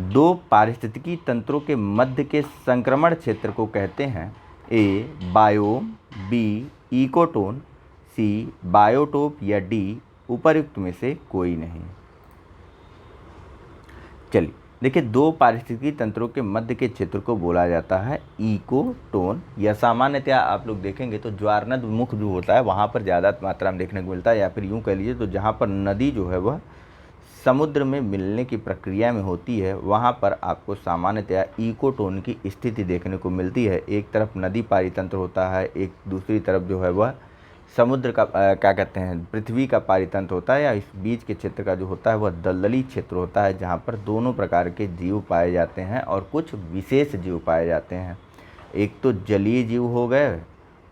2 पारिस्थितिकी तंत्रों के मध्य के संक्रमण क्षेत्र को कहते हैं? ए बायोम, बी इकोटोन, सी बायोटोप या डी उपर्युक्त में से कोई नहीं। चलिए, देखिए, 2 पारिस्थितिकी तंत्रों के मध्य के क्षेत्र को बोला जाता है इकोटोन, या सामान्यतया आप लोग देखेंगे तो ज्वारनद मुख जो होता है वहाँ पर ज़्यादा मात्रा में देखने को मिलता है, या फिर यूँ कह लीजिए तो जहाँ पर नदी जो है वह समुद्र में मिलने की प्रक्रिया में होती है वहाँ पर आपको सामान्यतया इकोटोन की स्थिति देखने को मिलती है। एक तरफ नदी पारी तंत्र होता है, एक दूसरी तरफ जो है वह समुद्र का क्या कहते हैं, पृथ्वी का पारितंत्र होता है, या इस बीच के क्षेत्र का जो होता है वह दलदली क्षेत्र होता है, जहाँ पर दोनों प्रकार के जीव पाए जाते हैं और कुछ विशेष जीव पाए जाते हैं। एक तो जलीय जीव हो गए,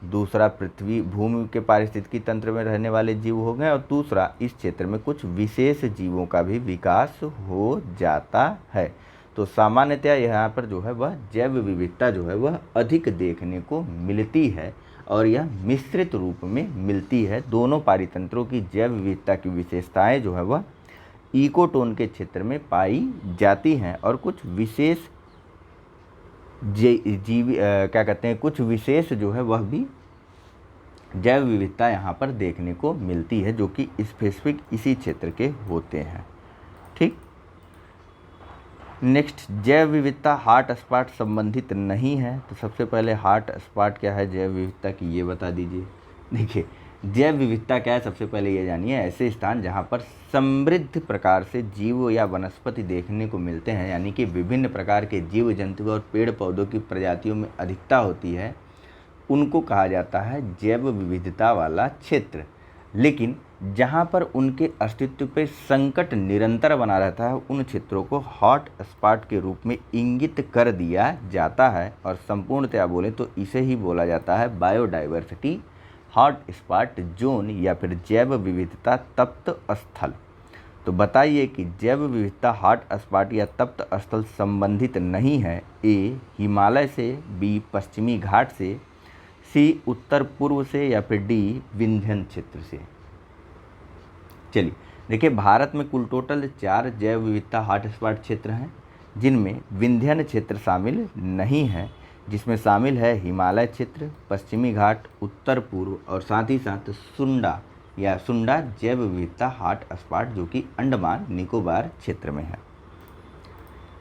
दूसरा पृथ्वी भूमि के पारिस्थितिकी तंत्र में रहने वाले जीव हो गए, और दूसरा इस क्षेत्र में कुछ विशेष जीवों का भी विकास हो जाता है। तो सामान्यतया यहाँ पर जो है वह जैव विविधता जो है वह अधिक देखने को मिलती है, और यह मिश्रित रूप में मिलती है। दोनों पारितंत्रों की जैव विविधता की विशेषताएं जो है वह इकोटोन के क्षेत्र में पाई जाती हैं, और कुछ विशेष क्या कहते हैं, कुछ विशेष जो है वह भी जैव विविधता यहाँ पर देखने को मिलती है, जो कि स्पेसिफिक इसी क्षेत्र के होते हैं। ठीक, नेक्स्ट, जैव विविधता हॉट स्पॉट संबंधित नहीं है। तो सबसे पहले हॉट स्पॉट क्या है जैव विविधता की, ये बता दीजिए। देखिए, जैव विविधता क्या है, सबसे पहले ये जानिए। ऐसे स्थान जहाँ पर समृद्ध प्रकार से जीव या वनस्पति देखने को मिलते हैं, यानी कि विभिन्न प्रकार के जीव जंतु और पेड़ पौधों की प्रजातियों में अधिकता होती है, उनको कहा जाता है जैव विविधता वाला क्षेत्र। लेकिन जहाँ पर उनके अस्तित्व पे संकट निरंतर बना रहता है, उन क्षेत्रों को हॉट स्पॉट के रूप में इंगित कर दिया जाता है, और संपूर्णतया बोले तो इसे ही बोला जाता है बायोडाइवर्सिटी हॉट स्पॉट जोन, या फिर जैव विविधता तप्त स्थल। तो बताइए कि जैव विविधता हॉट स्पॉट या तप्त स्थल संबंधित नहीं है। ए, हिमालय से, बी, पश्चिमी घाट से, सी, उत्तर पूर्व से, या फिर डी, विंध्यन क्षेत्र से। चलिए देखिए, भारत में कुल टोटल 4 जैव विविधता हॉटस्पॉट क्षेत्र हैं, जिनमें विंध्यन क्षेत्र शामिल नहीं है, जिसमें शामिल है हिमालय क्षेत्र, पश्चिमी घाट, उत्तर पूर्व, और साथ ही साथ सुंडा या सुंडा जैव विविधता हॉटस्पॉट, जो कि अंडमान निकोबार क्षेत्र में है।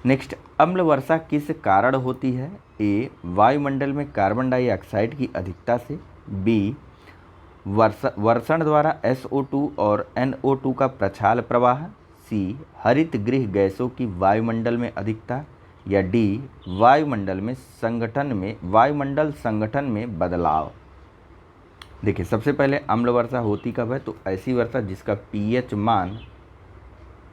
नेक्स्ट, अम्ल वर्षा किस कारण होती है? ए, वायुमंडल में कार्बन डाइऑक्साइड की अधिकता से, बी, वर्षण द्वारा SO2 और NO2 का प्रछाल प्रवाह, सी, हरित गृह गैसों की वायुमंडल में अधिकता, या डी, वायुमंडल संगठन में बदलाव। देखिए, सबसे पहले अम्ल वर्षा होती कब है? तो ऐसी वर्षा जिसका pH मान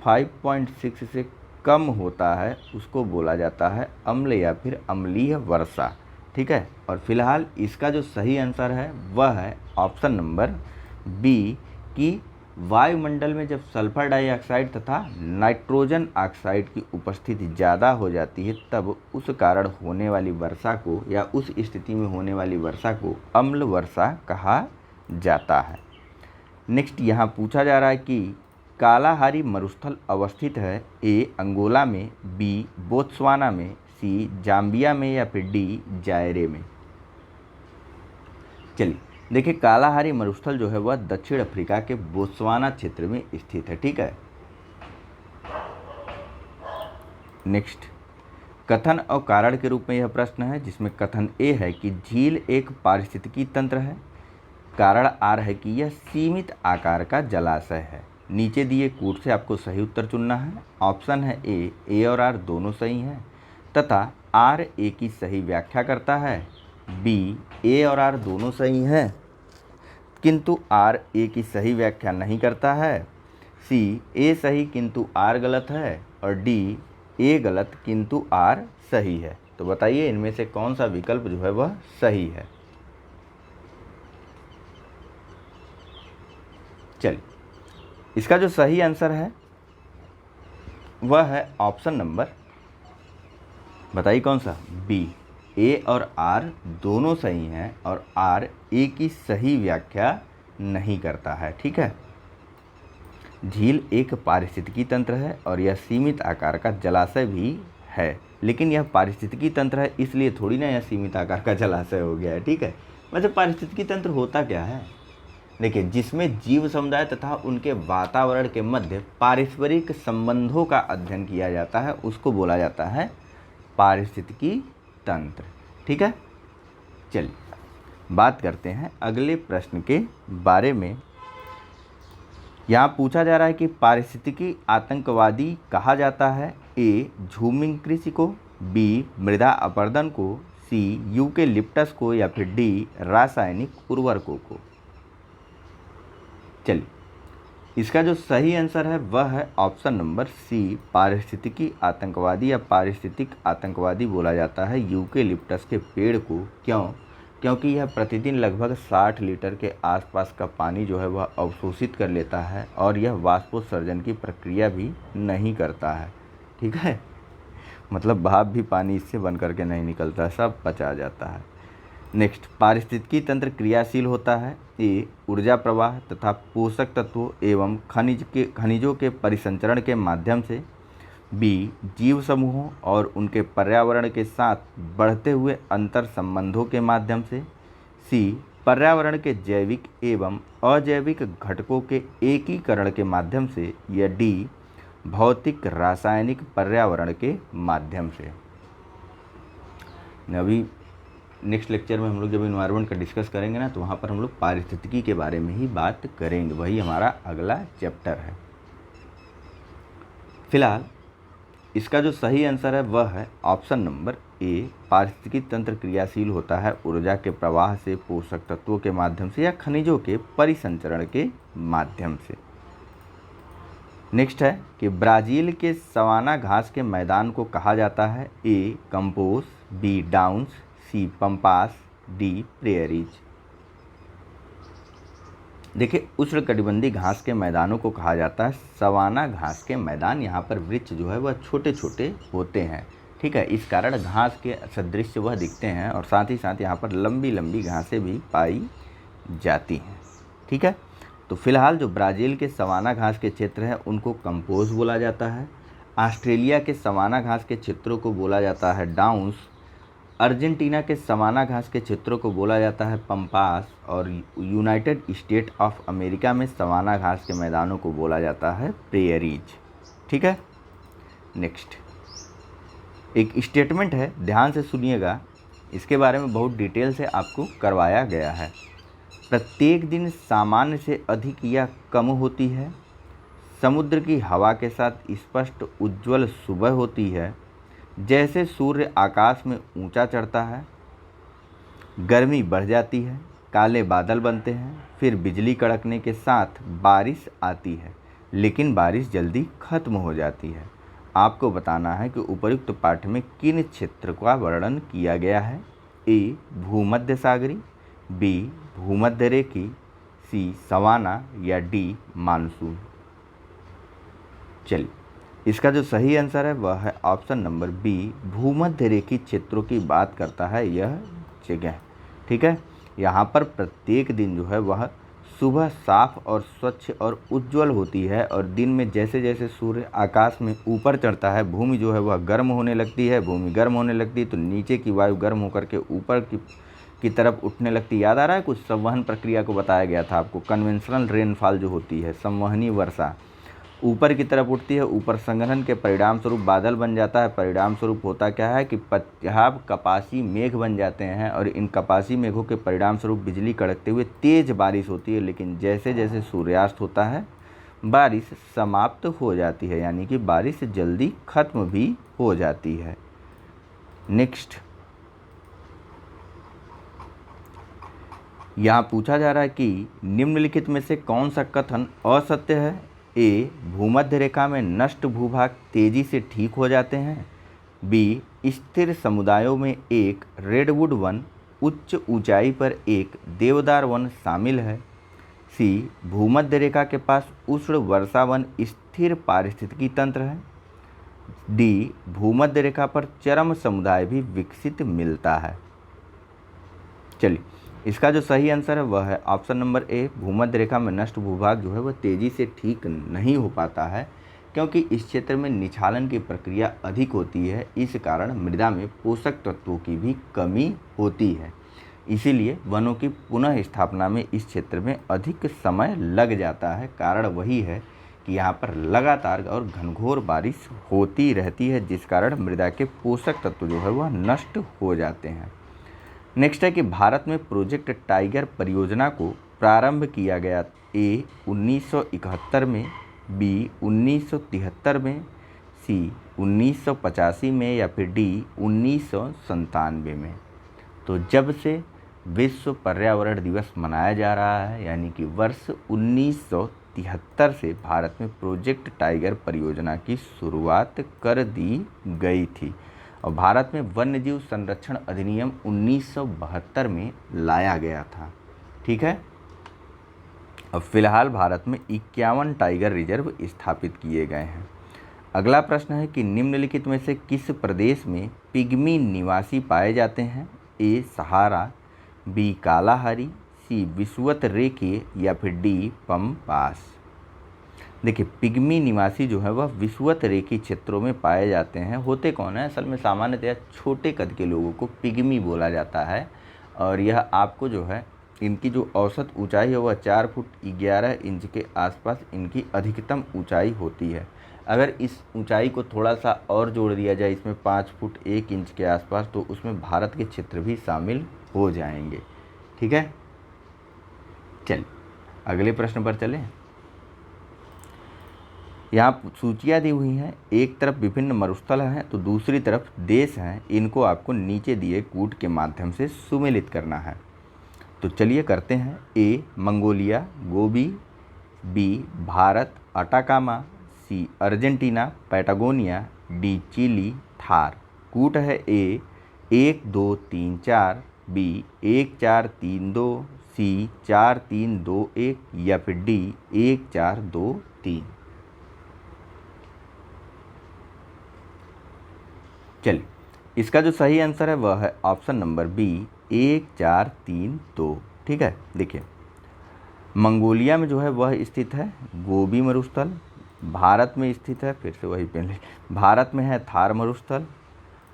5.6 से कम होता है उसको बोला जाता है अम्ल या फिर अम्लीय वर्षा। ठीक है, और फिलहाल इसका जो सही आंसर है वह है ऑप्शन नंबर बी, कि वायुमंडल में जब सल्फर डाइऑक्साइड तथा नाइट्रोजन ऑक्साइड की उपस्थिति ज़्यादा हो जाती है, तब उस कारण होने वाली वर्षा को, या उस स्थिति में होने वाली वर्षा को अम्ल वर्षा कहा जाता है। नेक्स्ट, यहाँ पूछा जा रहा है कि कालाहारी मरुस्थल अवस्थित है। ए, अंगोला में, बी, बोत्सवाना में, सी, जाम्बिया में, या फिर डी, जायरे में। चलिए देखिए, कालाहारी मरुस्थल जो है वह दक्षिण अफ्रीका के बोत्सवाना क्षेत्र में स्थित है। ठीक है, नेक्स्ट, कथन और कारण के रूप में यह प्रश्न है, जिसमें कथन ए है कि झील एक पारिस्थितिकी तंत्र है। कारण आर है कि यह सीमित आकार का जलाशय है। नीचे दिए कूट से आपको सही उत्तर चुनना है। ऑप्शन है ए और आर दोनों सही हैं, तथा आर ए की सही व्याख्या करता है। बी, ए और आर दोनों सही हैं किंतु आर ए की सही व्याख्या नहीं करता है। सी, ए सही किंतु आर गलत है, और डी, ए गलत किंतु आर सही है। तो बताइए इनमें से कौन सा विकल्प जो है वह सही है? चलिए, इसका जो सही आंसर है वह है ऑप्शन नंबर, बताइए कौन सा? बी, ए और आर दोनों सही हैं, और आर ए की सही व्याख्या नहीं करता है। ठीक है, झील एक पारिस्थितिकी तंत्र है और यह सीमित आकार का जलाशय भी है, लेकिन यह पारिस्थितिकी तंत्र है इसलिए थोड़ी ना यह सीमित आकार का जलाशय हो गया है। ठीक है, वैसे पारिस्थितिकी तंत्र होता क्या है? देखिए, जिसमें जीव समुदाय तथा उनके वातावरण के मध्य पारस्परिक संबंधों का अध्ययन किया जाता है, उसको बोला जाता है पारिस्थितिकी तंत्र। ठीक है, चलिए बात करते हैं अगले प्रश्न के बारे में। यहाँ पूछा जा रहा है कि पारिस्थितिकी आतंकवादी कहा जाता है। ए, झूमिंग कृषि को, बी, मृदा अपरदन को, सी, यूकेलिप्टस को, या फिर डी, रासायनिक उर्वरकों को। चलिए, इसका जो सही आंसर है वह है ऑप्शन नंबर सी, पारिस्थितिकी आतंकवादी या पारिस्थितिक आतंकवादी बोला जाता है यूकेलिप्टस के पेड़ को। क्यों? क्योंकि यह प्रतिदिन लगभग 60 लीटर के आसपास का पानी जो है वह अवशोषित कर लेता है और यह वाष्पोत्सर्जन की प्रक्रिया भी नहीं करता है। ठीक है, मतलब भाप भी पानी इससे बन करके नहीं निकलता, सब पचा जाता है। नेक्स्ट, पारिस्थितिकी तंत्र क्रियाशील होता है। ए, ऊर्जा प्रवाह तथा पोषक तत्वों एवं खनिजों के परिसंचरण के माध्यम से। बी, जीव समूहों और उनके पर्यावरण के साथ बढ़ते हुए अंतर संबंधों के माध्यम से। सी, पर्यावरण के जैविक एवं अजैविक घटकों के एकीकरण के माध्यम से। या डी, भौतिक रासायनिक पर्यावरण के माध्यम से। अभी नेक्स्ट लेक्चर में हम लोग जब इन्वायरमेंट का डिस्कस करेंगे ना, तो वहाँ पर हम लोग पारिस्थितिकी के बारे में ही बात करेंगे, वही हमारा अगला चैप्टर है। फिलहाल इसका जो सही आंसर है वह है ऑप्शन नंबर ए, पारिस्थितिकी तंत्र क्रियाशील होता है ऊर्जा के प्रवाह से, पोषक तत्वों के माध्यम से या खनिजों के परिसंचरण के माध्यम से। नेक्स्ट है कि ब्राज़ील के सवाना घास के मैदान को कहा जाता है। ए, कंपोज, बी, डाउन्स, सी, पम्पास, डी, प्रेयरीज। देखिए, उष्णकटिबंधीय घास के मैदानों को कहा जाता है सवाना घास के मैदान। यहाँ पर वृक्ष जो है वह छोटे छोटे होते हैं। ठीक है, इस कारण घास के सदृश वह दिखते हैं और साथ ही साथ यहाँ पर लंबी लंबी घासें भी पाई जाती हैं। ठीक है, तो फिलहाल जो ब्राज़ील के सवाना घास के क्षेत्र हैं उनको कंपोज बोला जाता है। ऑस्ट्रेलिया के सवाना घास के क्षेत्रों को बोला जाता है डाउन्स। अर्जेंटीना के सवाना घास के क्षेत्रों को बोला जाता है पम्पास और यूनाइटेड स्टेट ऑफ अमेरिका में सवाना घास के मैदानों को बोला जाता है प्रेयरीज। ठीक है, नेक्स्ट एक स्टेटमेंट है, ध्यान से सुनिएगा, इसके बारे में बहुत डिटेल से आपको करवाया गया है। प्रत्येक दिन सामान्य से अधिक या कम होती है। समुद्र की हवा के साथ स्पष्ट उज्ज्वल सुबह होती है। जैसे सूर्य आकाश में ऊंचा चढ़ता है, गर्मी बढ़ जाती है, काले बादल बनते हैं, फिर बिजली कड़कने के साथ बारिश आती है, लेकिन बारिश जल्दी खत्म हो जाती है। आपको बताना है कि उपर्युक्त पाठ में किन क्षेत्र का वर्णन किया गया है। ए, भूमध्य सागरी, बी, भूमध्य रेखी, सी, सवाना या डी, मानसून। चलिए, इसका जो सही आंसर है वह है ऑप्शन नंबर बी, भूमध्य रेखी क्षेत्रों की बात करता है यह जगह। ठीक है, यहाँ पर प्रत्येक दिन जो है वह सुबह साफ और स्वच्छ और उज्ज्वल होती है और दिन में जैसे जैसे सूर्य आकाश में ऊपर चढ़ता है, भूमि जो है वह गर्म होने लगती है। भूमि गर्म होने लगती है तो नीचे की वायु गर्म होकर के ऊपर की तरफ उठने लगती है। याद आ रहा है, कुछ संवहन प्रक्रिया को बताया गया था आपको। कन्वेंशनल रेनफॉल जो होती है, संवहनी वर्षा, ऊपर की तरफ उठती है, ऊपर संघनन के परिणाम स्वरूप बादल बन जाता है। परिणाम स्वरूप होता क्या है कि पंजाब कपासी मेघ बन जाते हैं और इन कपासी मेघों के परिणाम स्वरूप बिजली कड़कते हुए तेज बारिश होती है। लेकिन जैसे जैसे सूर्यास्त होता है बारिश समाप्त हो जाती है, यानी कि बारिश जल्दी खत्म भी हो जाती है। नेक्स्ट, यहाँ पूछा जा रहा है कि निम्नलिखित में से कौन सा कथन असत्य है। ए, भूमध्य रेखा में नष्ट भूभाग तेजी से ठीक हो जाते हैं। बी, स्थिर समुदायों में एक रेडवुड वन, उच्च ऊंचाई पर एक देवदार वन शामिल है। सी, भूमध्य रेखा के पास उष्ण वर्षा वन स्थिर पारिस्थितिकी तंत्र है। डी, भूमध्य रेखा पर चरम समुदाय भी विकसित मिलता है। चलिए, इसका जो सही आंसर है वह है ऑप्शन नंबर ए, भूमध्य रेखा में नष्ट भूभाग जो है वह तेज़ी से ठीक नहीं हो पाता है, क्योंकि इस क्षेत्र में निछालन की प्रक्रिया अधिक होती है। इस कारण मृदा में पोषक तत्वों की भी कमी होती है, इसीलिए वनों की पुनः स्थापना में इस क्षेत्र में अधिक समय लग जाता है। कारण वही है कि यहाँ पर लगातार और घनघोर बारिश होती रहती है, जिस कारण मृदा के पोषक तत्व जो है वह नष्ट हो जाते हैं। नेक्स्ट है कि भारत में प्रोजेक्ट टाइगर परियोजना को प्रारंभ किया गया। ए, 1971 में, बी, 1973 में, सी, 1985 में या फिर डी, 1997 में। तो जब से विश्व पर्यावरण दिवस मनाया जा रहा है, यानी कि वर्ष 1973 से भारत में प्रोजेक्ट टाइगर परियोजना की शुरुआत कर दी गई थी और भारत में वन्यजीव संरक्षण अधिनियम 1972 में लाया गया था। ठीक है। अब फिलहाल भारत में 51 टाइगर रिजर्व स्थापित किए गए हैं। अगला प्रश्न है कि निम्नलिखित में से किस प्रदेश में पिग्मी निवासी पाए जाते हैं? ए सहारा, बी कालाहारी, सी विषुवतरेखीय या फिर डी पम्पास। देखिए, पिग्मी निवासी जो है वह विषुवतरेखीय क्षेत्रों में पाए जाते हैं। होते कौन है? असल में सामान्यतया छोटे कद के लोगों को पिग्मी बोला जाता है और यह आपको जो है इनकी जो औसत ऊंचाई है वह 4 फुट 11 इंच के आसपास इनकी अधिकतम ऊंचाई होती है। अगर इस ऊंचाई को थोड़ा सा और जोड़ दिया जाए, इसमें 5 फुट 1 इंच के आसपास, तो उसमें भारत के क्षेत्र भी शामिल हो जाएंगे। ठीक है। चलिए अगले प्रश्न पर चलें। यहाँ सूचियाँ दी हुई हैं, एक तरफ विभिन्न मरुस्थल हैं तो दूसरी तरफ देश हैं। इनको आपको नीचे दिए कूट के माध्यम से सुमेलित करना है। तो चलिए करते हैं। A Mongolia Gobi, B Bharat Atacama, C Argentina Patagonia, D Chile Thar. कूट है ए 1 2 3 4, बी 1 4 3 2, सी 4 3 2 1 या फिर डी 1 4 2 3। चलिए, इसका जो सही आंसर है वह है ऑप्शन नंबर बी 1 4 3 2। ठीक है। देखिए, मंगोलिया में जो है वह स्थित है गोबी मरुस्थल, भारत में स्थित है, फिर से वही पहले, भारत में है थार मरुस्थल,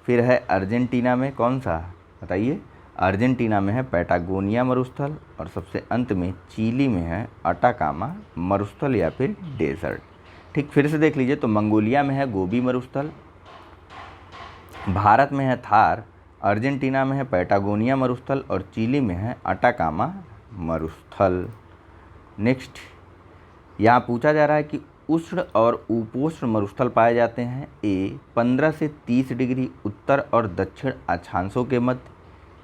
फिर है अर्जेंटीना में कौन सा बताइए? अर्जेंटीना में है पैटागोनिया मरुस्थल और सबसे अंत में चिली में है अटाकामा मरुस्थल या फिर डेजर्ट। ठीक, फिर से देख लीजिए। तो मंगोलिया में है गोबी मरुस्थल, भारत में है थार, अर्जेंटीना में है पैटागोनिया मरुस्थल और चिली में है अटाकामा मरुस्थल। नेक्स्ट, यहाँ पूछा जा रहा है कि उष्ण और उपोष्ण मरुस्थल पाए जाते हैं। ए 15 से 30 डिग्री उत्तर और दक्षिण अक्षांशों के मध्य,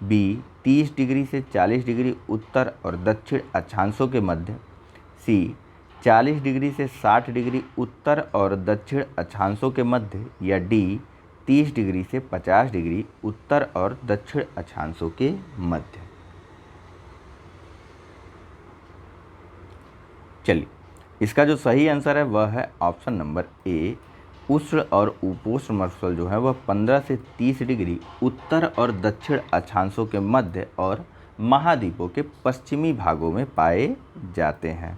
बी 30 डिग्री से 40 डिग्री उत्तर और दक्षिण अक्षांशों के मध्य, सी 40 डिग्री से 60 डिग्री उत्तर और दक्षिण अक्षांशों के मध्य या डी 30 डिग्री से 50 डिग्री उत्तर और दक्षिण अक्षांशों के मध्य। चलिए, इसका जो सही आंसर है वह है ऑप्शन नंबर ए उष्ण और उपोष्ण मरुस्थल जो है वह 15 से 30 डिग्री उत्तर और दक्षिण अक्षांशों के मध्य और महाद्वीपों के पश्चिमी भागों में पाए जाते हैं।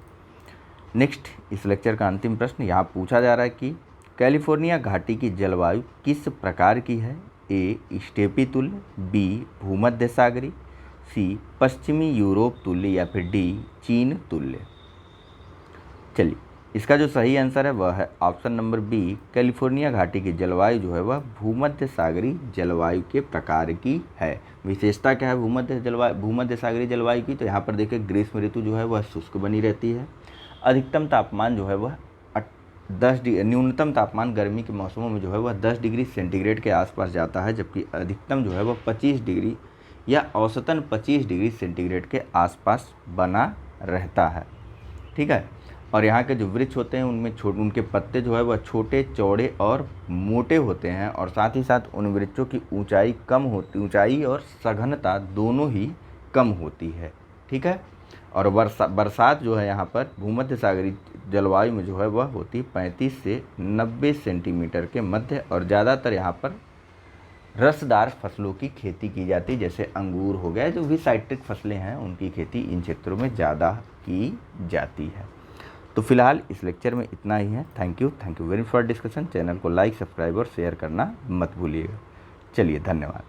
नेक्स्ट, इस लेक्चर का अंतिम प्रश्न यहाँ पूछा जा रहा है कि कैलिफोर्निया घाटी की जलवायु किस प्रकार की है? ए स्टेपी तुल्य, बी भूमध्य सागरी, सी पश्चिमी यूरोप तुल्य या फिर डी चीन तुल्य। चलिए, इसका जो सही आंसर है वह है ऑप्शन नंबर बी कैलिफोर्निया घाटी की जलवायु जो है वह भूमध्य सागरी जलवायु के प्रकार की है। विशेषता क्या है भूमध्य सागरी जलवायु की? तो यहाँ पर देखिए, ग्रीष्म ऋतु जो है वह शुष्क बनी रहती है, अधिकतम तापमान जो है वह 10 डिग्री, न्यूनतम तापमान गर्मी के मौसमों में जो है वह 10 डिग्री सेंटीग्रेड के आसपास जाता है, जबकि अधिकतम जो है वह 25 डिग्री या औसतन 25 डिग्री सेंटीग्रेड के आसपास बना रहता है। ठीक है। और यहाँ के जो वृक्ष होते हैं उनमें उनके पत्ते जो है वह छोटे चौड़े और मोटे होते हैं और साथ ही साथ उन वृक्षों की ऊंचाई और सघनता दोनों ही कम होती है। ठीक है। और बरसात जो है यहाँ पर भूमध्य सागरी जलवायु में जो है वह होती है 35 से 90 सेंटीमीटर के मध्य और ज़्यादातर यहाँ पर रसदार फसलों की खेती की जाती है, जैसे अंगूर हो गया, जो भी साइट्रिक फसलें हैं उनकी खेती इन क्षेत्रों में ज़्यादा की जाती है। तो फिलहाल इस लेक्चर में इतना ही है। Thank you very much for discussion. Channel को लाइक, सब्सक्राइब और शेयर करना मत भूलिएगा। चलिए, धन्यवाद।